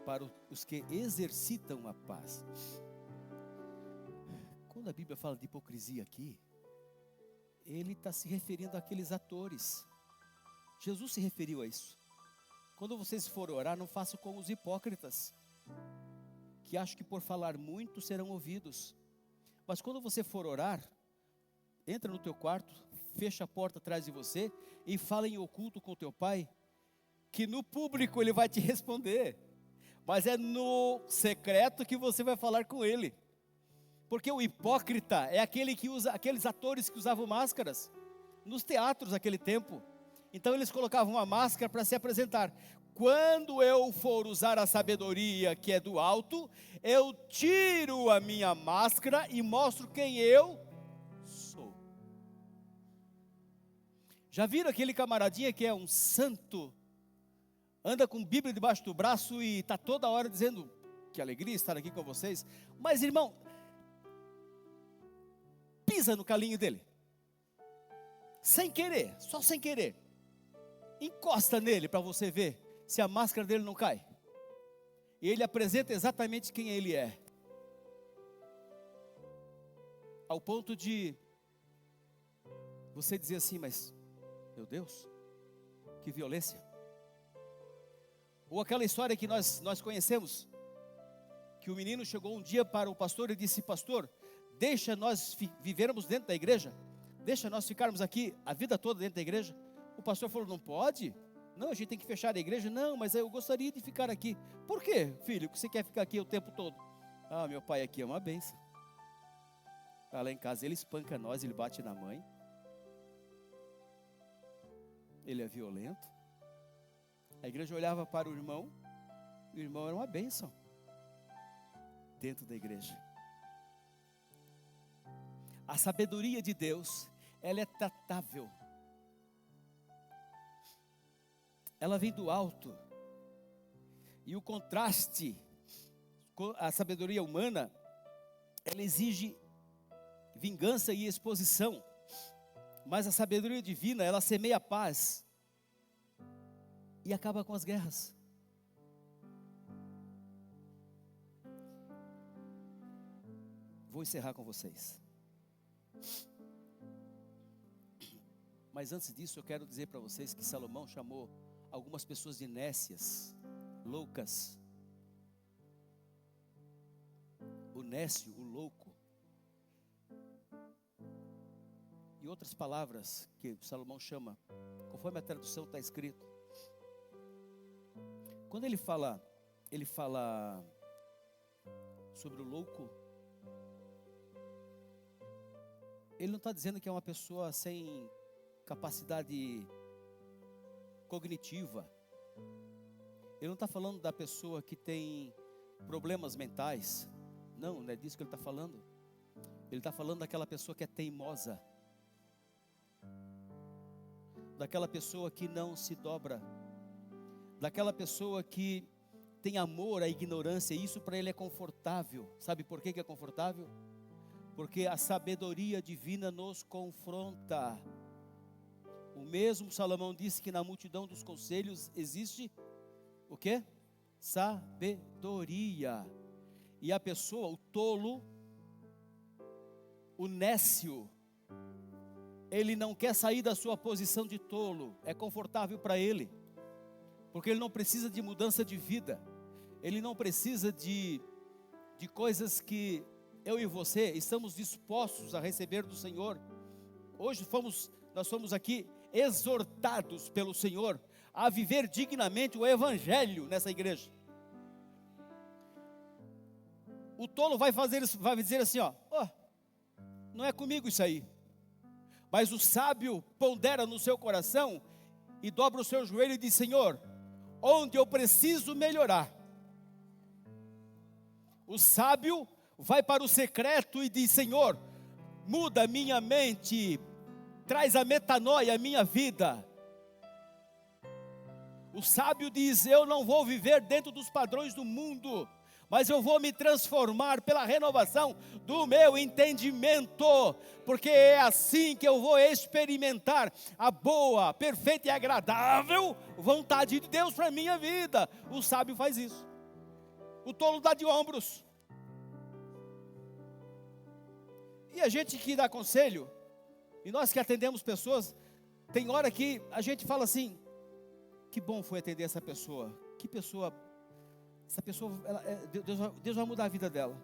para os que exercitam a paz. Quando a Bíblia fala de hipocrisia aqui, ele está se referindo àqueles atores. Jesus se referiu a isso. Quando vocês forem orar, não façam como os hipócritas, que acham que por falar muito serão ouvidos. Mas quando você for orar, entra no teu quarto, fecha a porta atrás de você e fala em oculto com o teu pai, que no público ele vai te responder, mas é no secreto que você vai falar com ele. Porque o hipócrita é aquele que usa, aqueles atores que usavam máscaras nos teatros naquele tempo. Então eles colocavam uma máscara para se apresentar. Quando eu for usar a sabedoria que é do alto, eu tiro a minha máscara e mostro quem eu sou. Já viram aquele camaradinha que é um santo, anda com Bíblia debaixo do braço e está toda hora dizendo: que alegria estar aqui com vocês. Mas irmão, pisa no calinho dele, sem querer, só sem querer. Encosta nele para você ver se a máscara dele não cai. E ele apresenta exatamente quem ele é, ao ponto de você dizer assim: mas, meu Deus, que violência. Ou aquela história que nós conhecemos, que o menino chegou um dia para o pastor e disse: pastor, deixa nós vivermos dentro da igreja, deixa nós ficarmos aqui a vida toda dentro da igreja. O pastor falou: não pode, não, a gente tem que fechar a igreja. Não, mas eu gostaria de ficar aqui. Por quê, filho, que você quer ficar aqui o tempo todo? Ah, meu pai aqui é uma bênção. Lá em casa ele espanca nós, ele bate na mãe, ele é violento. A igreja olhava para o irmão era uma bênção dentro da igreja. A sabedoria de Deus, ela é tratável, ela vem do alto, e o contraste com a sabedoria humana, ela exige vingança e exposição, mas a sabedoria divina, ela semeia a paz e acaba com as guerras. Vou encerrar com vocês. Mas antes disso, eu quero dizer para vocês que Salomão chamou algumas pessoas de nécias, loucas. O nécio, o louco. E outras palavras que Salomão chama, conforme a tradução está escrito. Quando ele fala sobre o louco, ele não está dizendo que é uma pessoa sem capacidade cognitiva. Ele não está falando da pessoa que tem problemas mentais. Não é disso que ele está falando. Ele está falando daquela pessoa que é teimosa, daquela pessoa que não se dobra, daquela pessoa que tem amor à ignorância. Isso para ele é confortável. Sabe por que é confortável? Porque a sabedoria divina nos confronta. O mesmo Salomão disse que na multidão dos conselhos existe o quê? Sabedoria. E a pessoa, o tolo, o nécio, ele não quer sair da sua posição de tolo. É confortável para ele, porque ele não precisa de mudança de vida. Ele não precisa de coisas que eu e você estamos dispostos a receber do Senhor. Hoje nós fomos aqui exortados pelo Senhor a viver dignamente o Evangelho nessa igreja. O tolo vai dizer assim, não é comigo isso aí. Mas o sábio pondera no seu coração e dobra o seu joelho e diz: Senhor, onde eu preciso melhorar. O sábio vai para o secreto e diz: Senhor, muda a minha mente, traz a metanoia à minha vida. O sábio diz: eu não vou viver dentro dos padrões do mundo, mas eu vou me transformar pela renovação do meu entendimento, porque é assim que eu vou experimentar a boa, perfeita e agradável vontade de Deus para a minha vida. O sábio faz isso. O tolo dá de ombros. E a gente que dá conselho, e nós que atendemos pessoas, tem hora que a gente fala assim: que bom foi atender essa pessoa. Que pessoa, essa pessoa, Deus vai mudar a vida dela.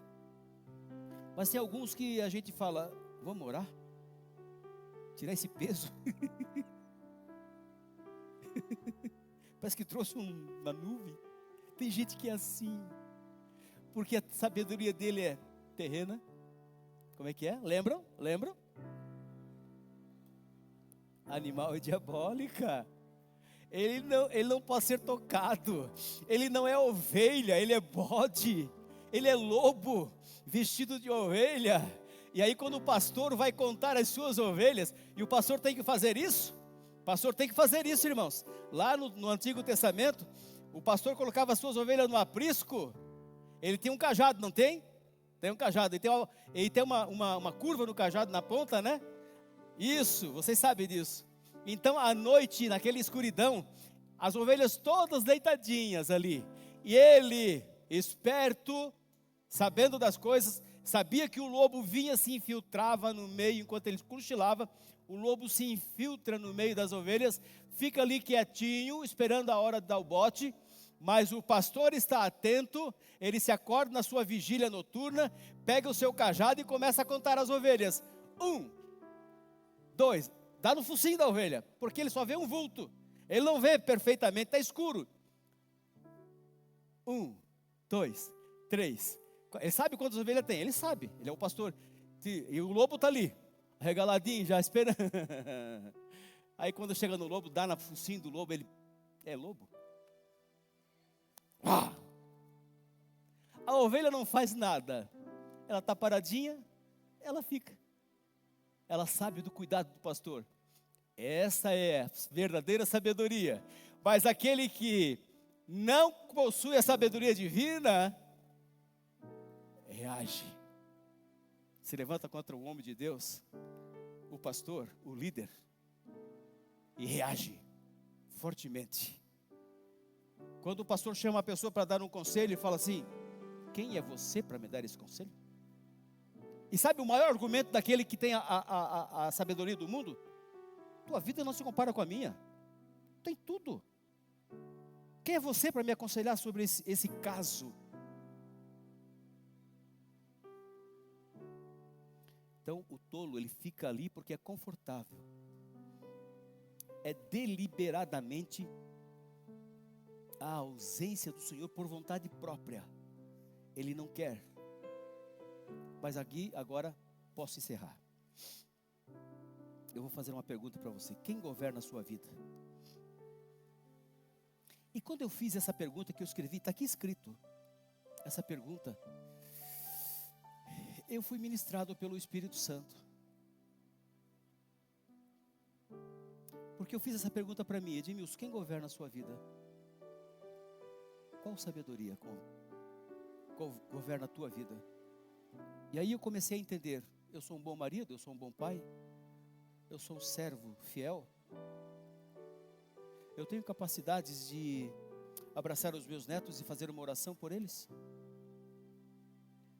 Mas tem alguns que a gente fala: vamos orar? Tirar esse peso? Parece que trouxe uma nuvem. Tem gente que é assim, porque a sabedoria dele é terrena. Como é que é? Lembram? Animal é diabólica. Ele não pode ser tocado. Ele não é ovelha, ele é bode. Ele é lobo vestido de ovelha. E aí quando o pastor vai contar as suas ovelhas, e o pastor tem que fazer isso? O pastor tem que fazer isso, irmãos. Lá no Antigo Testamento, o pastor colocava as suas ovelhas no aprisco. Ele tem um cajado, não tem? Tem um cajado. Ele tem uma curva no cajado na ponta, né? Isso, vocês sabem disso. Então à noite, naquela escuridão, as ovelhas todas deitadinhas ali. E ele, esperto, sabendo das coisas, sabia que o lobo vinha, se infiltrava no meio. Enquanto ele cochilava, o lobo se infiltra no meio das ovelhas, fica ali quietinho, esperando a hora de dar o bote. Mas o pastor está atento, ele se acorda na sua vigília noturna, pega o seu cajado e começa a contar as ovelhas. 1, 2, dá no focinho da ovelha, porque ele só vê um vulto. Ele não vê perfeitamente, está escuro. 1, 2, 3. Ele sabe quantas ovelhas tem, ele sabe, ele é o pastor. E o lobo está ali, regaladinho, já esperando. Aí quando chega no lobo, dá no focinho do lobo, ele é lobo. A ovelha não faz nada, ela está paradinha, ela fica. Ela sabe do cuidado do pastor. Essa é a verdadeira sabedoria. Mas aquele que não possui a sabedoria divina, reage. Se levanta contra o homem de Deus, o pastor, o líder, e reage fortemente. Quando o pastor chama a pessoa para dar um conselho e fala assim: quem é você para me dar esse conselho? E sabe o maior argumento daquele que tem a sabedoria do mundo? Tua vida não se compara com a minha. Tem tudo. Quem é você para me aconselhar sobre esse caso? Então o tolo, ele fica ali porque é confortável. É deliberadamente a ausência do Senhor por vontade própria. Ele não quer. Mas aqui, agora, posso encerrar. Eu vou fazer uma pergunta para você. Quem governa a sua vida? E quando eu fiz essa pergunta que eu escrevi, está aqui escrito. Essa pergunta, eu fui ministrado pelo Espírito Santo. Porque eu fiz essa pergunta para mim: Edmilson, quem governa a sua vida? Qual sabedoria governa a tua vida? E aí eu comecei a entender: eu sou um bom marido, eu sou um bom pai, eu sou um servo fiel, eu tenho capacidades de abraçar os meus netos e fazer uma oração por eles,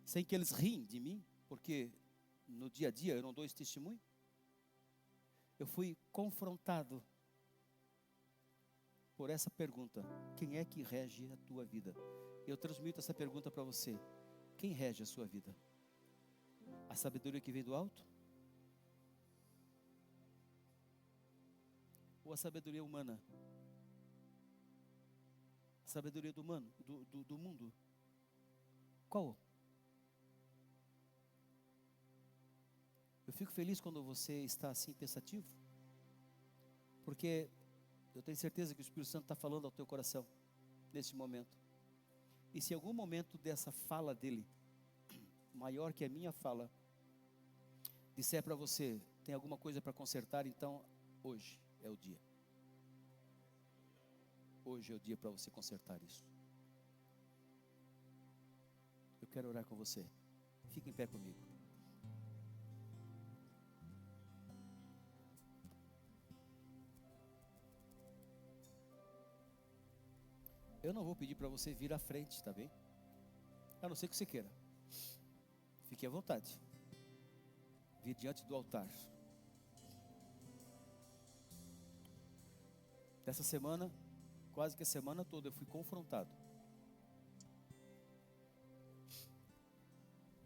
sem que eles riem de mim, porque no dia a dia eu não dou esse testemunho. Eu fui confrontado por essa pergunta: quem é que rege a tua vida? Eu transmito essa pergunta para você: quem rege a sua vida? A sabedoria que vem do alto? Ou a sabedoria humana? A sabedoria do mundo? Qual? Eu fico feliz quando você está assim pensativo, porque eu tenho certeza que o Espírito Santo está falando ao teu coração nesse momento. E se em algum momento dessa fala dele, maior que a minha fala, disser para você: tem alguma coisa para consertar, então hoje é o dia. Hoje é o dia para você consertar isso. Eu quero orar com você. Fique em pé comigo. Eu não vou pedir para você vir à frente, tá bem? A não ser que você queira. Fique à vontade. Vir diante do altar. Dessa semana, quase que a semana toda, eu fui confrontado.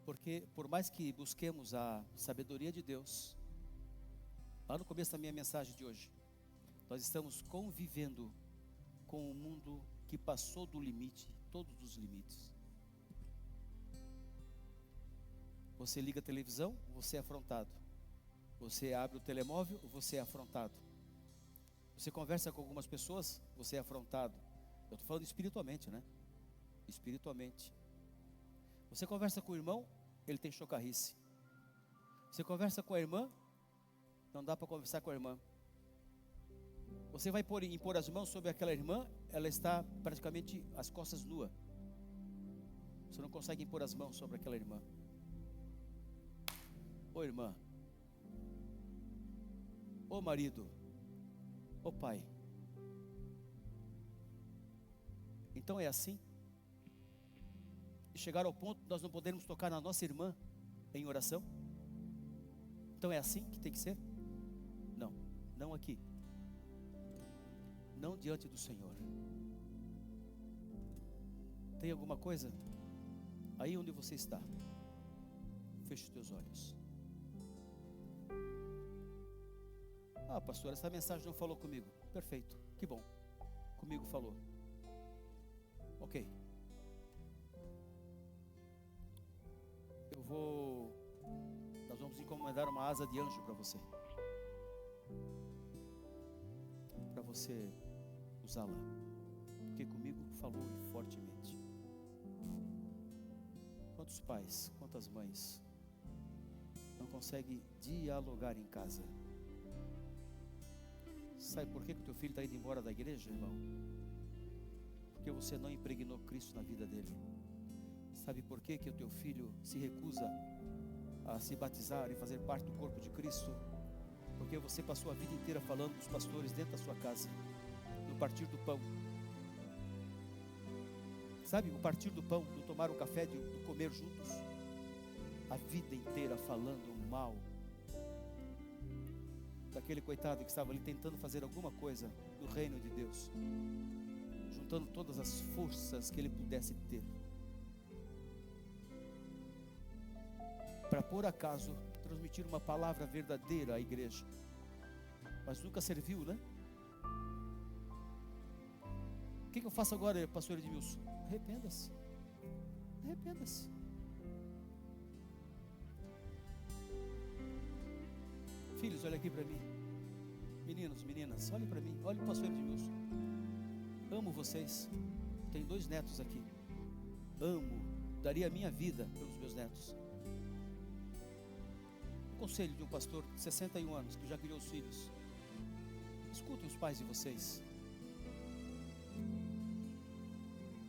Porque por mais que busquemos a sabedoria de Deus, lá no começo da minha mensagem de hoje, nós estamos convivendo com um mundo que passou do limite, todos os limites. Você liga a televisão, você é afrontado. Você abre o telemóvel, você é afrontado. Você conversa com algumas pessoas, você é afrontado. Eu estou falando espiritualmente, né? Espiritualmente. Você conversa com o irmão, ele tem chocarrice. Você conversa com a irmã, não dá para conversar com a irmã. Você vai impor as mãos sobre aquela irmã, ela está praticamente as costas nuas. Você não consegue impor as mãos sobre aquela irmã. Ô irmã, ô marido, ô pai. Então é assim. E chegar ao ponto de nós não podermos tocar na nossa irmã em oração. Então é assim que tem que ser? Não, não aqui. Não diante do Senhor. Tem alguma coisa? Aí onde você está, feche os teus olhos. Ah, pastor, essa mensagem não falou comigo. Perfeito, que bom. Comigo falou. Ok. Nós vamos encomendar uma asa de anjo para você. Para você usá-la. Porque comigo falou fortemente. Quantos pais, quantas mães não conseguem dialogar em casa? Sabe por que o teu filho está indo embora da igreja, irmão? Porque você não impregnou Cristo na vida dele. Sabe por que o teu filho se recusa a se batizar e fazer parte do corpo de Cristo? Porque você passou a vida inteira falando dos pastores dentro da sua casa, no partir do pão. Sabe, o partir do pão, do tomar um café, do comer juntos. A vida inteira falando mal daquele coitado que estava ali tentando fazer alguma coisa no reino de Deus, juntando todas as forças que ele pudesse ter, para por acaso transmitir uma palavra verdadeira à igreja, mas nunca serviu, né? O que eu faço agora, pastor Edmilson? Arrependa-se. Arrependa-se. Filhos, olha aqui para mim. Meninos, meninas, olhem para mim. Olha o pastor Edmilson. Amo vocês. Tenho 2 netos aqui. Amo. Daria a minha vida pelos meus netos. Um conselho de um pastor de 61 anos que já criou os filhos. Escutem os pais de vocês.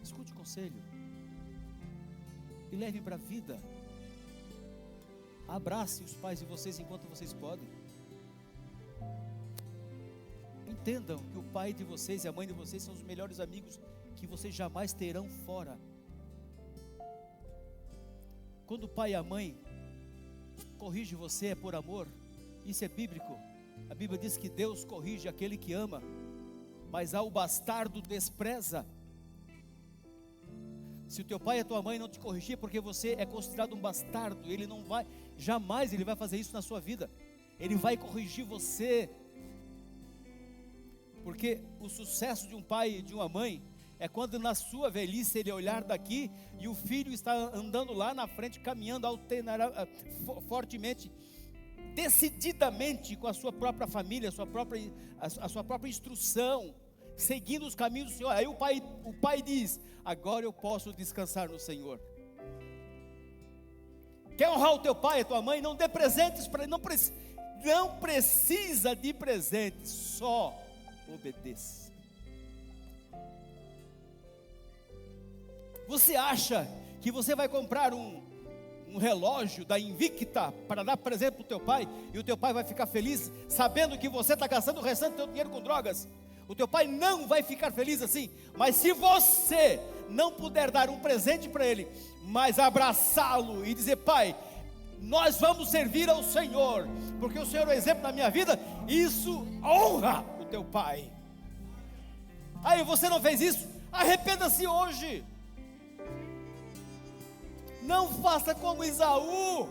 Escute o conselho e levem para a vida. Abracem os pais de vocês enquanto vocês podem. Entendam que o pai de vocês e a mãe de vocês são os melhores amigos que vocês jamais terão fora. Quando o pai e a mãe corrige você é por amor. Isso é bíblico. A Bíblia diz que Deus corrige aquele que ama, mas ao bastardo despreza. Se o teu pai e a tua mãe não te corrigir, porque você é considerado um bastardo, ele não vai, jamais ele vai fazer isso na sua vida. Ele vai corrigir você. Porque o sucesso de um pai e de uma mãe é quando na sua velhice ele olhar daqui e o filho está andando lá na frente, caminhando fortemente, decididamente com a sua própria família, a sua própria instrução, seguindo os caminhos do Senhor. Aí o pai diz: agora eu posso descansar no Senhor. Quer honrar o teu pai e a tua mãe? Não dê presentes para ele, não precisa de presentes, só obedeça. Você acha que você vai comprar um relógio da Invicta para dar presente para o teu pai, e o teu pai vai ficar feliz sabendo que você está gastando o restante do teu dinheiro com drogas? O teu pai não vai ficar feliz assim. Mas se você não puder dar um presente para ele, mas abraçá-lo e dizer: pai, nós vamos servir ao Senhor, porque o Senhor é o exemplo na minha vida, isso honra o teu pai. Aí você não fez isso? Arrependa-se hoje. Não faça como Esaú.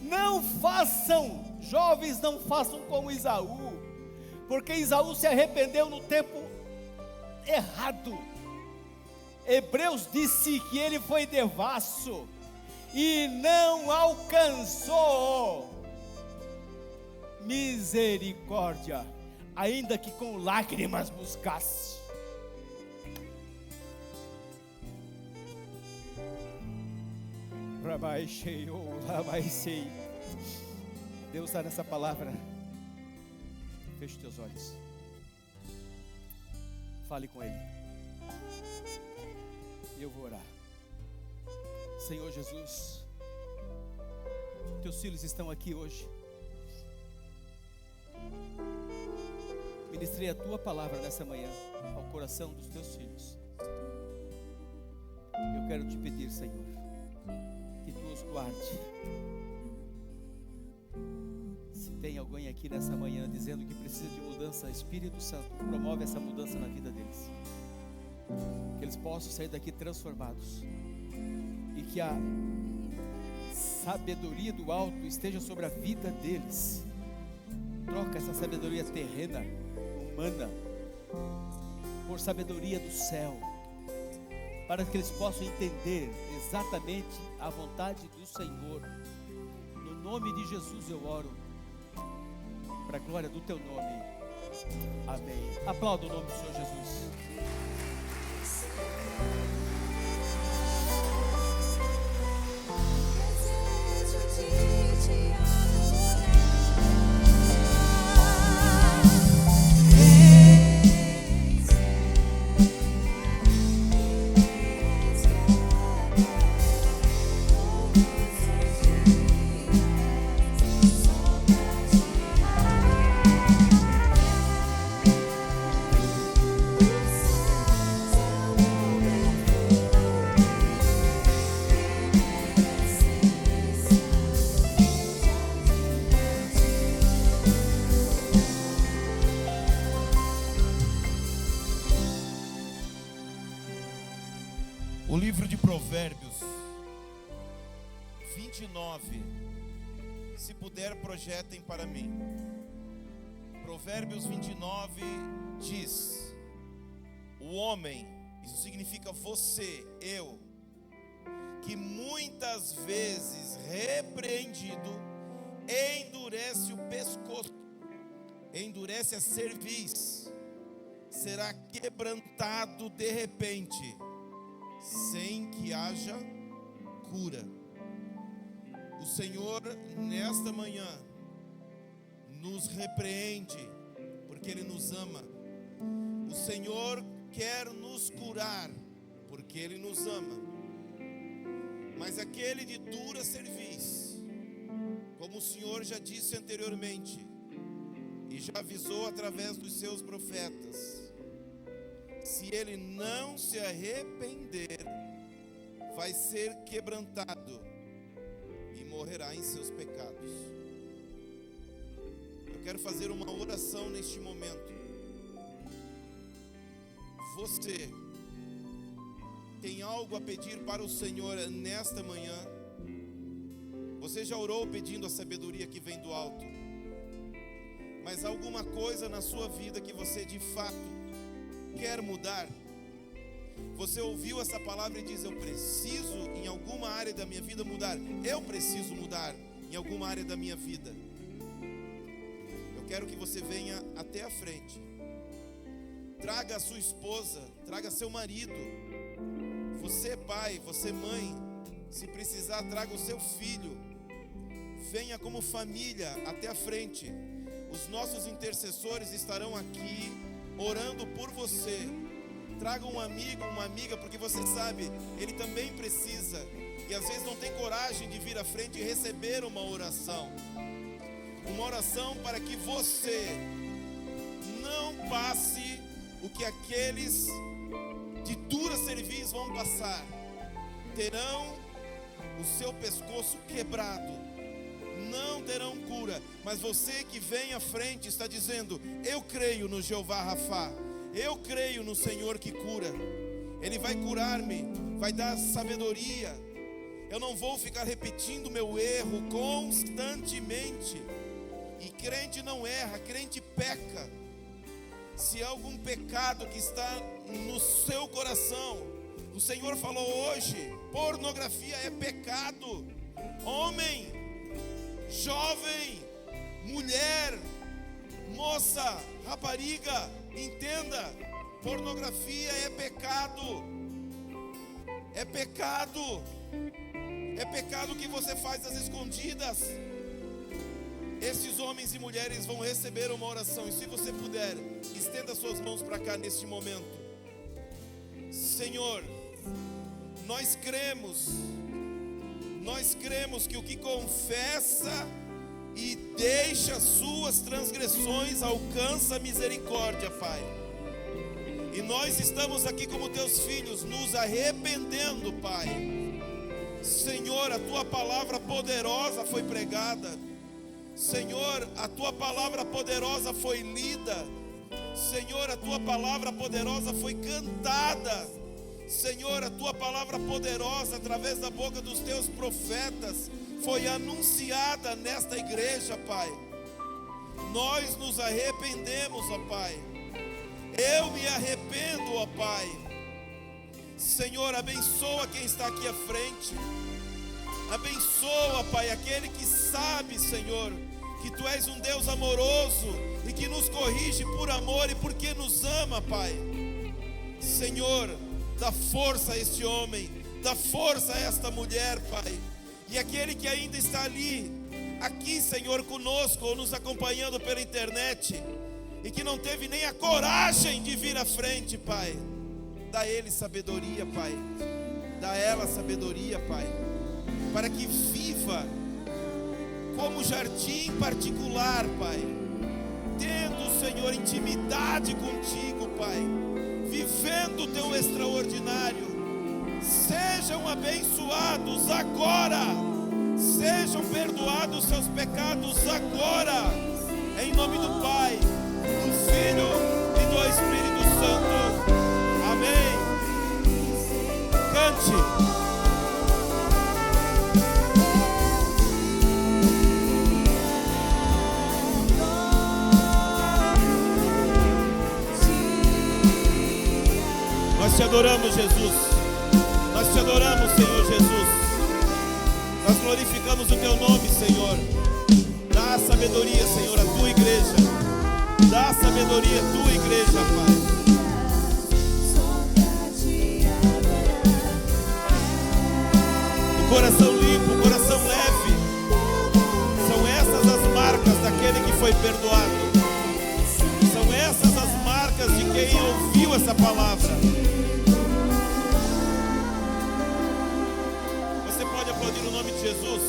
Não façam, jovens, não façam como Esaú, porque Esaú se arrependeu no tempo errado. Hebreus disse que ele foi devasso e não alcançou misericórdia, ainda que com lágrimas buscasse. Deus está nessa palavra. Feche teus olhos. Fale com Ele. E eu vou orar. Senhor Jesus, teus filhos estão aqui hoje. Ministrei a tua palavra nessa manhã ao coração dos teus filhos. Eu quero te pedir, Senhor, que tu os guarde. Se tem alguém aqui nessa manhã dizendo que precisa de mudança, Espírito Santo, promove essa mudança na vida deles. que eles possam sair daqui transformados, e que a sabedoria do alto esteja sobre a vida deles. Troca essa sabedoria terrena, humana, por sabedoria do céu, para que eles possam entender exatamente a vontade do Senhor. No nome de Jesus eu oro, para a glória do teu nome. Amém. Aplauda o nome do Senhor Jesus. O livro de Provérbios 29, se puder, projetem para mim. Provérbios 29 diz: o homem, isso significa você, eu, que muitas vezes repreendido, endurece o pescoço, endurece a cerviz, será quebrantado de repente, sem que haja cura. O Senhor nesta manhã nos repreende, porque Ele nos ama. O Senhor quer nos curar, porque Ele nos ama. Mas aquele de dura cerviz, como o Senhor já disse anteriormente, e já avisou através dos seus profetas, se ele não se arrepender, vai ser quebrantado e morrerá em seus pecados. Eu quero fazer uma oração neste momento. Você tem algo a pedir para o Senhor nesta manhã? Você já orou pedindo a sabedoria que vem do alto? Mas alguma coisa na sua vida que você de fato quer mudar? Você ouviu essa palavra e diz: eu preciso em alguma área da minha vida mudar. Eu preciso mudar em alguma área da minha vida. Eu quero que você venha até a frente. Traga a sua esposa, traga seu marido. Você pai, você mãe, se precisar, traga o seu filho. Venha como família até a frente. Os nossos intercessores estarão aqui orando por você. Traga um amigo, uma amiga, porque você sabe, ele também precisa, e às vezes não tem coragem de vir à frente e receber uma oração para que você não passe o que aqueles de dura cerviz vão passar. Terão o seu pescoço quebrado, não terão cura. Mas você que vem à frente está dizendo: eu creio no Jeová Rafá, eu creio no Senhor que cura. Ele vai curar-me, vai dar sabedoria. Eu não vou ficar repetindo meu erro constantemente. E crente não erra, crente peca. Se há algum pecado que está no seu coração, o Senhor falou hoje: pornografia é pecado. Homem, jovem, mulher, moça, rapariga, entenda: pornografia é pecado. É pecado. É pecado que você faz às escondidas. Esses homens e mulheres vão receber uma oração. E se você puder, estenda suas mãos para cá neste momento. Senhor, nós cremos que o que confessa e deixa suas transgressões alcança misericórdia, Pai. E nós estamos aqui como teus filhos, nos arrependendo, Pai. Senhor, a tua palavra poderosa foi pregada. Senhor, a tua palavra poderosa foi lida. Senhor, a tua palavra poderosa foi cantada. Senhor, a tua palavra poderosa, através da boca dos teus profetas, foi anunciada nesta igreja, Pai. Nós nos arrependemos, ó Pai. Eu me arrependo, ó Pai. Senhor, abençoa quem está aqui à frente. Abençoa, Pai, aquele que sabe, Senhor, que Tu és um Deus amoroso e que nos corrige por amor e porque nos ama, Pai. Senhor, dá força a este homem, dá força a esta mulher, Pai. E aquele que ainda está ali, aqui, Senhor, conosco, ou nos acompanhando pela internet, e que não teve nem a coragem de vir à frente, Pai, dá a ele sabedoria, Pai. Dá a ela sabedoria, Pai, para que viva como jardim particular, Pai, tendo, Senhor, intimidade contigo, Pai, vivendo o teu extraordinário. Sejam abençoados agora, sejam perdoados seus pecados agora, em nome do Pai, do Filho e do Espírito Santo. Amém. Cante. Nós te adoramos, Jesus. Nós te adoramos, Senhor Jesus. Nós glorificamos o teu nome, Senhor. Dá sabedoria, Senhor, à tua igreja. Dá sabedoria à tua igreja, Pai. O coração limpo, o coração leve. São essas as marcas daquele que foi perdoado. São essas as marcas de quem ouviu essa palavra. Aplaudir o nome de Jesus.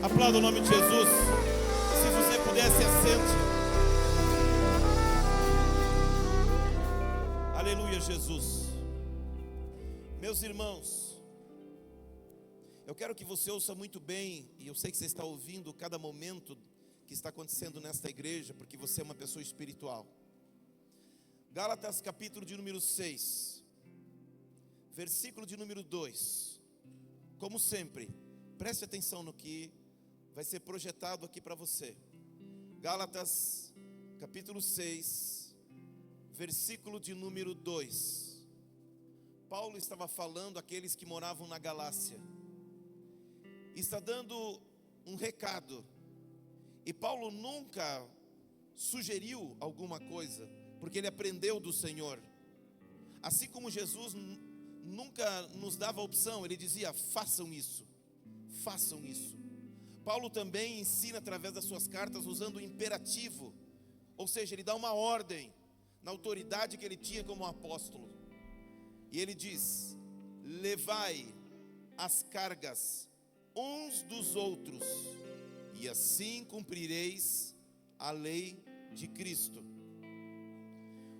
Aplauda o nome de Jesus. Se você puder, se assente. Aleluia, Jesus. Meus irmãos, eu quero que você ouça muito bem, e eu sei que você está ouvindo cada momento que está acontecendo nesta igreja, porque você é uma pessoa espiritual. Gálatas capítulo de número 6, versículo de número 2. Como sempre, preste atenção no que vai ser projetado aqui para você. Gálatas, capítulo 6, versículo de número 2. Paulo estava falando àqueles que moravam na Galácia. Está dando um recado. E Paulo nunca sugeriu alguma coisa, porque ele aprendeu do Senhor. Assim como Jesus nunca nos dava opção, ele dizia: façam isso, façam isso. Paulo também ensina através das suas cartas usando o imperativo, ou seja, ele dá uma ordem na autoridade que ele tinha como apóstolo. E ele diz: levai as cargas uns dos outros, e assim cumprireis a lei de Cristo.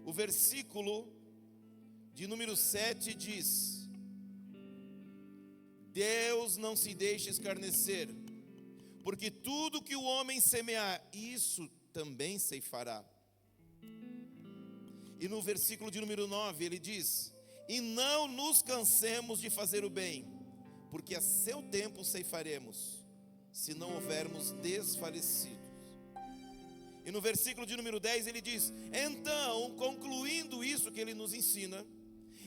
O versículo de número 7 diz: Deus não se deixa escarnecer, porque tudo que o homem semear, isso também ceifará. E no versículo de número 9 ele diz: e não nos cansemos de fazer o bem, porque a seu tempo ceifaremos, se não houvermos desfalecidos. E no versículo de número 10 ele diz: então, concluindo isso que ele nos ensina,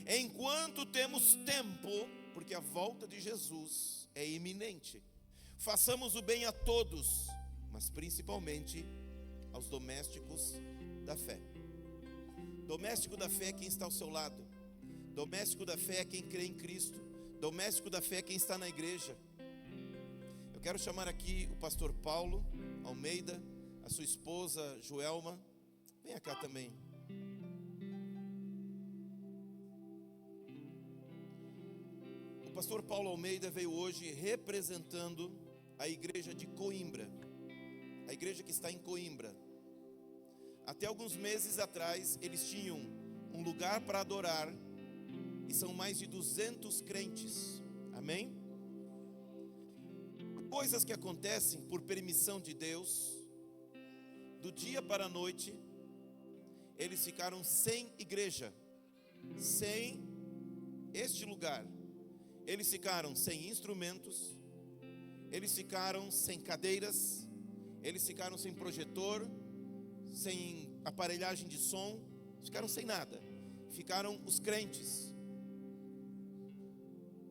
enquanto temos tempo, porque a volta de Jesus é iminente, façamos o bem a todos, mas principalmente aos domésticos da fé. Doméstico da fé é quem está ao seu lado. Doméstico da fé é quem crê em Cristo. Doméstico da fé é quem está na igreja. Eu quero chamar aqui o pastor Paulo Almeida, a sua esposa Joelma. Venha cá também. O pastor Paulo Almeida veio hoje representando a igreja de Coimbra, a igreja que está em Coimbra. Até alguns meses atrás eles tinham um lugar para adorar, e são mais de 200 crentes, amém? Coisas que acontecem por permissão de Deus, do dia para a noite, eles ficaram sem igreja, sem este lugar. Eles ficaram sem instrumentos, eles ficaram sem cadeiras, eles ficaram sem projetor, sem aparelhagem de som, ficaram sem nada. Ficaram os crentes.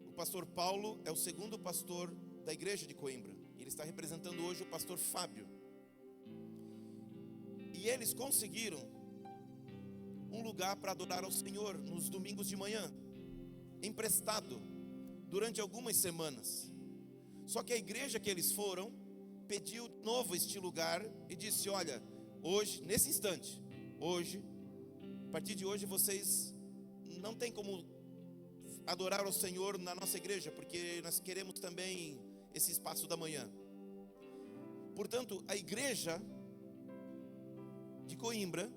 O pastor Paulo é o segundo pastor da igreja de Coimbra. Ele está representando hoje o pastor Fábio. E eles conseguiram um lugar para adorar ao Senhor nos domingos de manhã, emprestado, durante algumas semanas. Só que a igreja que eles foram pediu de novo este lugar e disse: olha, hoje, nesse instante, hoje, a partir de hoje vocês não tem como adorar ao Senhor na nossa igreja, porque nós queremos também esse espaço da manhã. Portanto, a igreja de Coimbra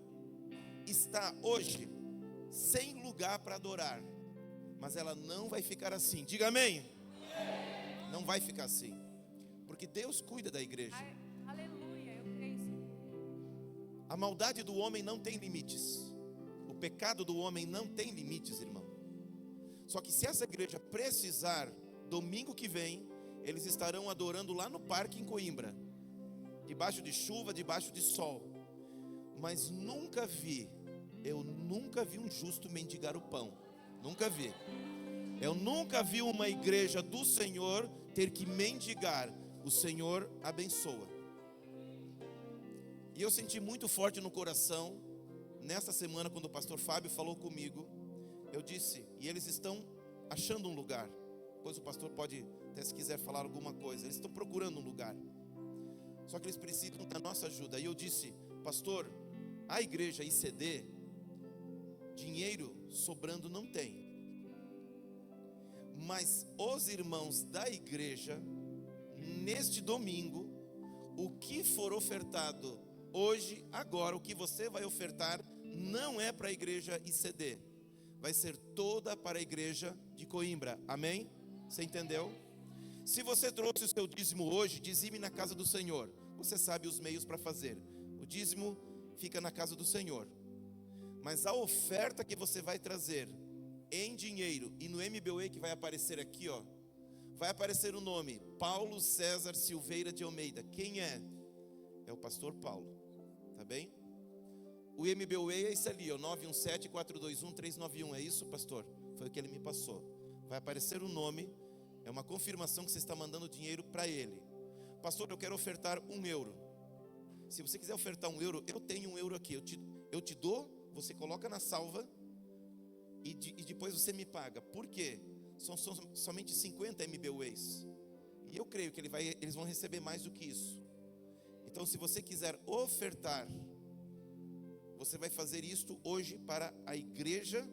está hoje sem lugar para adorar, mas ela não vai ficar assim. Diga amém. Não vai ficar assim, porque Deus cuida da igreja. Aleluia, eu creio, Senhor. A maldade do homem não tem limites. O pecado do homem não tem limites, irmão. Só que se essa igreja precisar, domingo que vem, eles estarão adorando lá no parque em Coimbra, debaixo de chuva, debaixo de sol. Mas eu nunca vi um justo mendigar o pão. Nunca vi. Eu nunca vi uma igreja do Senhor ter que mendigar. O Senhor abençoa. E eu senti muito forte no coração, nesta semana, quando o pastor Fábio falou comigo. Eu disse, e eles estão achando um lugar. Depois o pastor pode, até se quiser falar alguma coisa. Eles estão procurando um lugar. Só que eles precisam da nossa ajuda. E eu disse: pastor, a igreja ICD, dinheiro sobrando não tem. Mas os irmãos da igreja, neste domingo, o que for ofertado hoje, agora, o que você vai ofertar, não é para a igreja ICD, vai ser toda para a igreja de Coimbra. Amém? Você entendeu? Se você trouxe o seu dízimo hoje, dizime na casa do Senhor. Você sabe os meios para fazer. O dízimo fica na casa do Senhor. Mas a oferta que você vai trazer em dinheiro, e no MBWay que vai aparecer aqui, ó, vai aparecer o nome Paulo César Silveira de Almeida. Quem é? É o pastor Paulo. Tá bem? O MBWay é esse ali, ó, 917-421-391. É isso, pastor? Foi o que ele me passou. Vai aparecer o nome. É uma confirmação que você está mandando dinheiro para ele. Pastor, eu quero ofertar €1. Se você quiser ofertar €1, eu tenho €1 aqui. Eu te dou, você coloca na salva e depois você me paga. Por quê? São somente 50 MBWays. E eu creio que eles vão receber mais do que isso. Então, se você quiser ofertar, você vai fazer isto hoje para a igreja,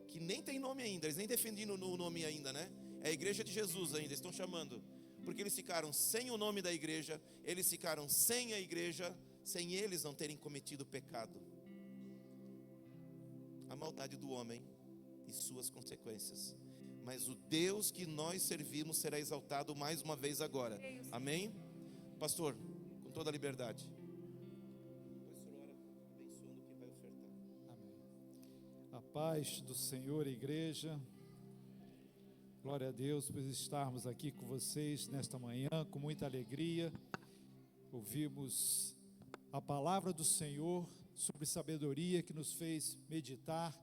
que nem tem nome ainda. Eles nem defenderam o nome ainda, né? É a igreja de Jesus ainda, estão chamando. Porque eles ficaram sem o nome da igreja, eles ficaram sem a igreja, sem eles não terem cometido pecado. A maldade do homem e suas consequências. Mas o Deus que nós servimos será exaltado mais uma vez agora. Amém? Pastor, com toda a liberdade. Depois o senhor ora abençoando quem vai ofertar. Amém. A paz do Senhor, igreja. Glória a Deus por estarmos aqui com vocês nesta manhã, com muita alegria. Ouvimos a palavra do Senhor sobre sabedoria que nos fez meditar.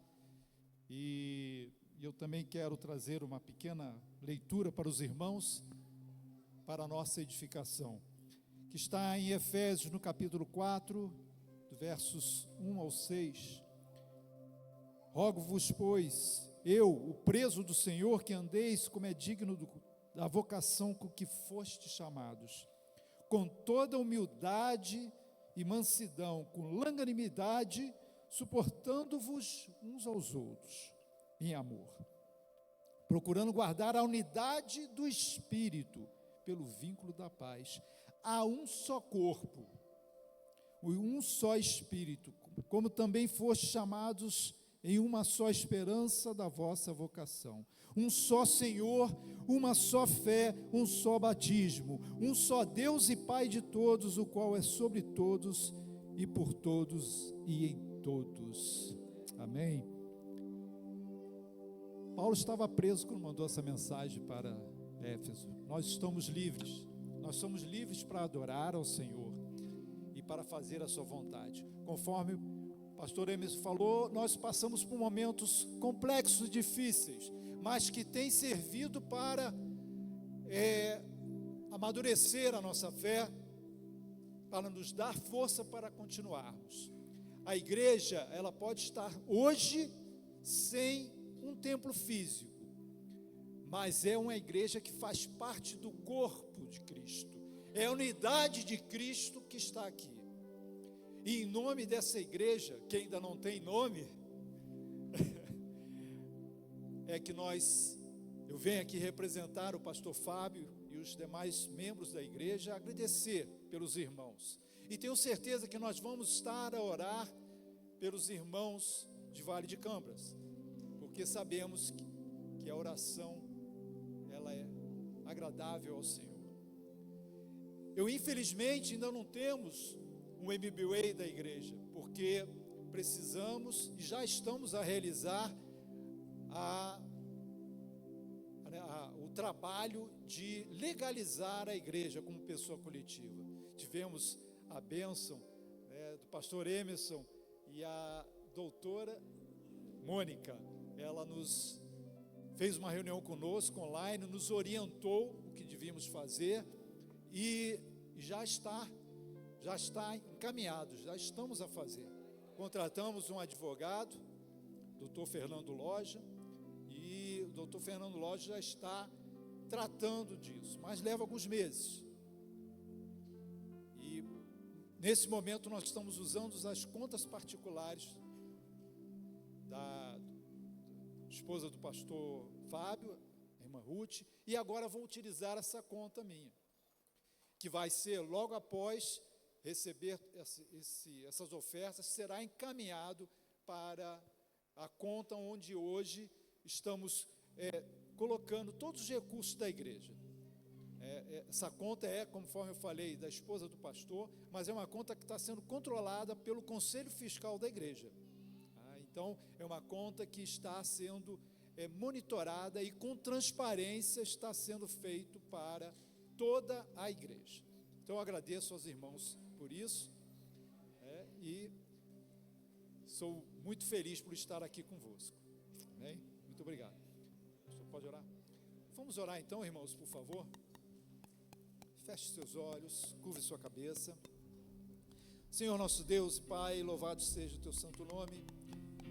E eu também quero trazer uma pequena leitura para os irmãos, para a nossa edificação, que está em Efésios, no capítulo 4, versos 1 ao 6. Rogo-vos, pois, eu, o preso do Senhor, que andeis como é digno da vocação com que fostes chamados, com toda humildade e mansidão, com longanimidade, suportando-vos uns aos outros, em amor, procurando guardar a unidade do Espírito, pelo vínculo da paz. Há um só corpo, um só Espírito, como também fostes chamados em uma só esperança da vossa vocação, um só Senhor, uma só fé, um só batismo, um só Deus e Pai de todos, o qual é sobre todos e por todos e em todos. Amém. Paulo estava preso quando mandou essa mensagem para Éfeso. Nós estamos livres. Nós somos livres para adorar ao Senhor e para fazer a sua vontade. Conforme o pastor Emerson falou, nós passamos por momentos complexos e difíceis, mas que têm servido para amadurecer a nossa fé, para nos dar força para continuarmos. A igreja, ela pode estar hoje sem um templo físico, mas é uma igreja que faz parte do corpo de Cristo, é a unidade de Cristo que está aqui. E em nome dessa igreja, que ainda não tem nome, eu venho aqui representar o pastor Fábio e os demais membros da igreja, agradecer pelos irmãos. E tenho certeza que nós vamos estar a orar pelos irmãos de Vale de Câmara, porque sabemos que a oração, ela é agradável ao Senhor. Infelizmente, ainda não temos um MBA da igreja, porque precisamos e já estamos a realizar o trabalho de legalizar a igreja como pessoa coletiva. Tivemos a bênção do pastor Emerson e a doutora Mônica. Ela nos fez uma reunião conosco online, nos orientou o que devíamos fazer e já está encaminhado, já estamos a fazer. Contratamos um advogado, doutor Fernando Loja, e o doutor Fernando Loja já está tratando disso, mas leva alguns meses. E nesse momento nós estamos usando as contas particulares da esposa do pastor Fábio, a irmã Ruth, e agora vou utilizar essa conta minha, que vai ser logo após receber essas ofertas, será encaminhado para a conta onde hoje estamos colocando todos os recursos da igreja. Essa conta conforme eu falei, da esposa do pastor, mas é uma conta que está sendo controlada pelo Conselho Fiscal da igreja. Então, é uma conta que está sendo monitorada e com transparência está sendo feito para toda a igreja. Então, eu agradeço aos irmãos por isso, e sou muito feliz por estar aqui convosco. Amém? Muito obrigado. O senhor pode orar? Vamos orar então, irmãos, por favor. Feche seus olhos, curve sua cabeça. Senhor nosso Deus e Pai, louvado seja o teu santo nome.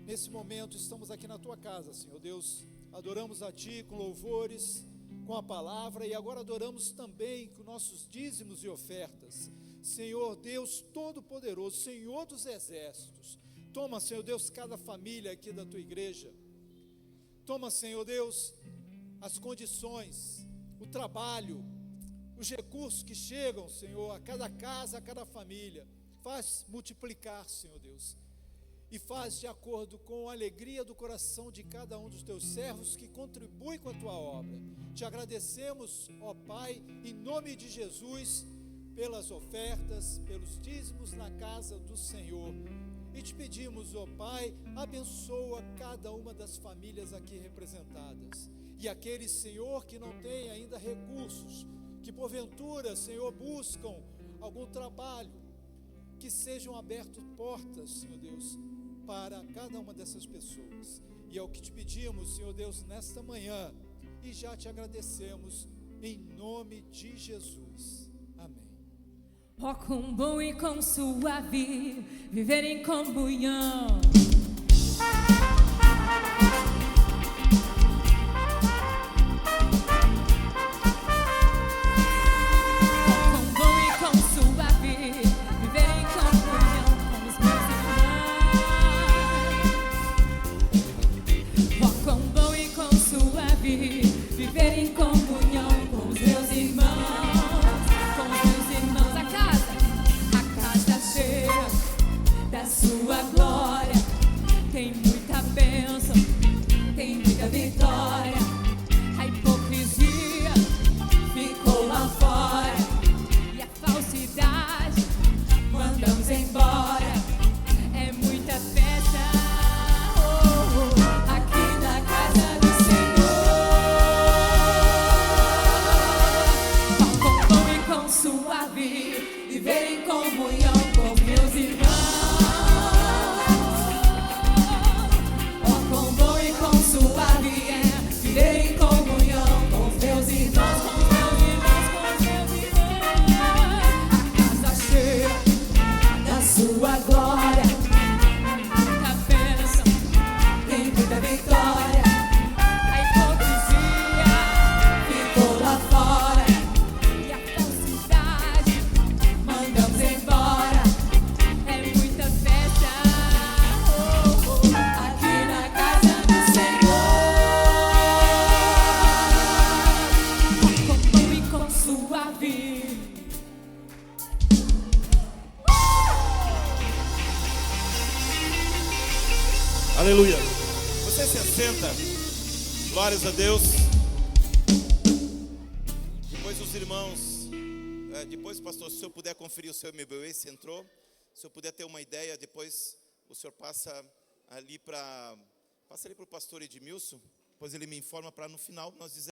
Nesse momento estamos aqui na tua casa, Senhor Deus, adoramos a ti com louvores, com a palavra, e agora adoramos também com nossos dízimos e ofertas. Senhor Deus Todo-Poderoso, Senhor dos Exércitos, toma, Senhor Deus, cada família aqui da tua igreja, toma, Senhor Deus, as condições, o trabalho, os recursos que chegam, Senhor, a cada casa, a cada família, faz multiplicar, Senhor Deus, e faz de acordo com a alegria do coração de cada um dos teus servos que contribui com a tua obra. Te agradecemos, ó Pai, em nome de Jesus, pelas ofertas, pelos dízimos na casa do Senhor. E te pedimos, ó Pai, abençoa cada uma das famílias aqui representadas. E aqueles, Senhor, que não têm ainda recursos, que porventura, Senhor, buscam algum trabalho, que sejam abertas portas, Senhor Deus, para cada uma dessas pessoas. E é o que te pedimos, Senhor Deus, nesta manhã, e já te agradecemos, em nome de Jesus. Amém. Oh, quão bom e quão suave viver em comunhão. Viver em comunhão com os meus irmãos, a casa cheia da sua glória, tem muita bênção, tem muita vitória, a hipocrisia ficou lá fora, e a falsidade mandamos embora, é muita fé. Aleluia. Você se assenta. Glórias a Deus. Depois os irmãos, depois pastor, se o senhor puder conferir o seu MBA, se entrou, se eu puder ter uma ideia, depois o senhor passa ali para o pastor Edmilson, depois ele me informa para no final nós dizer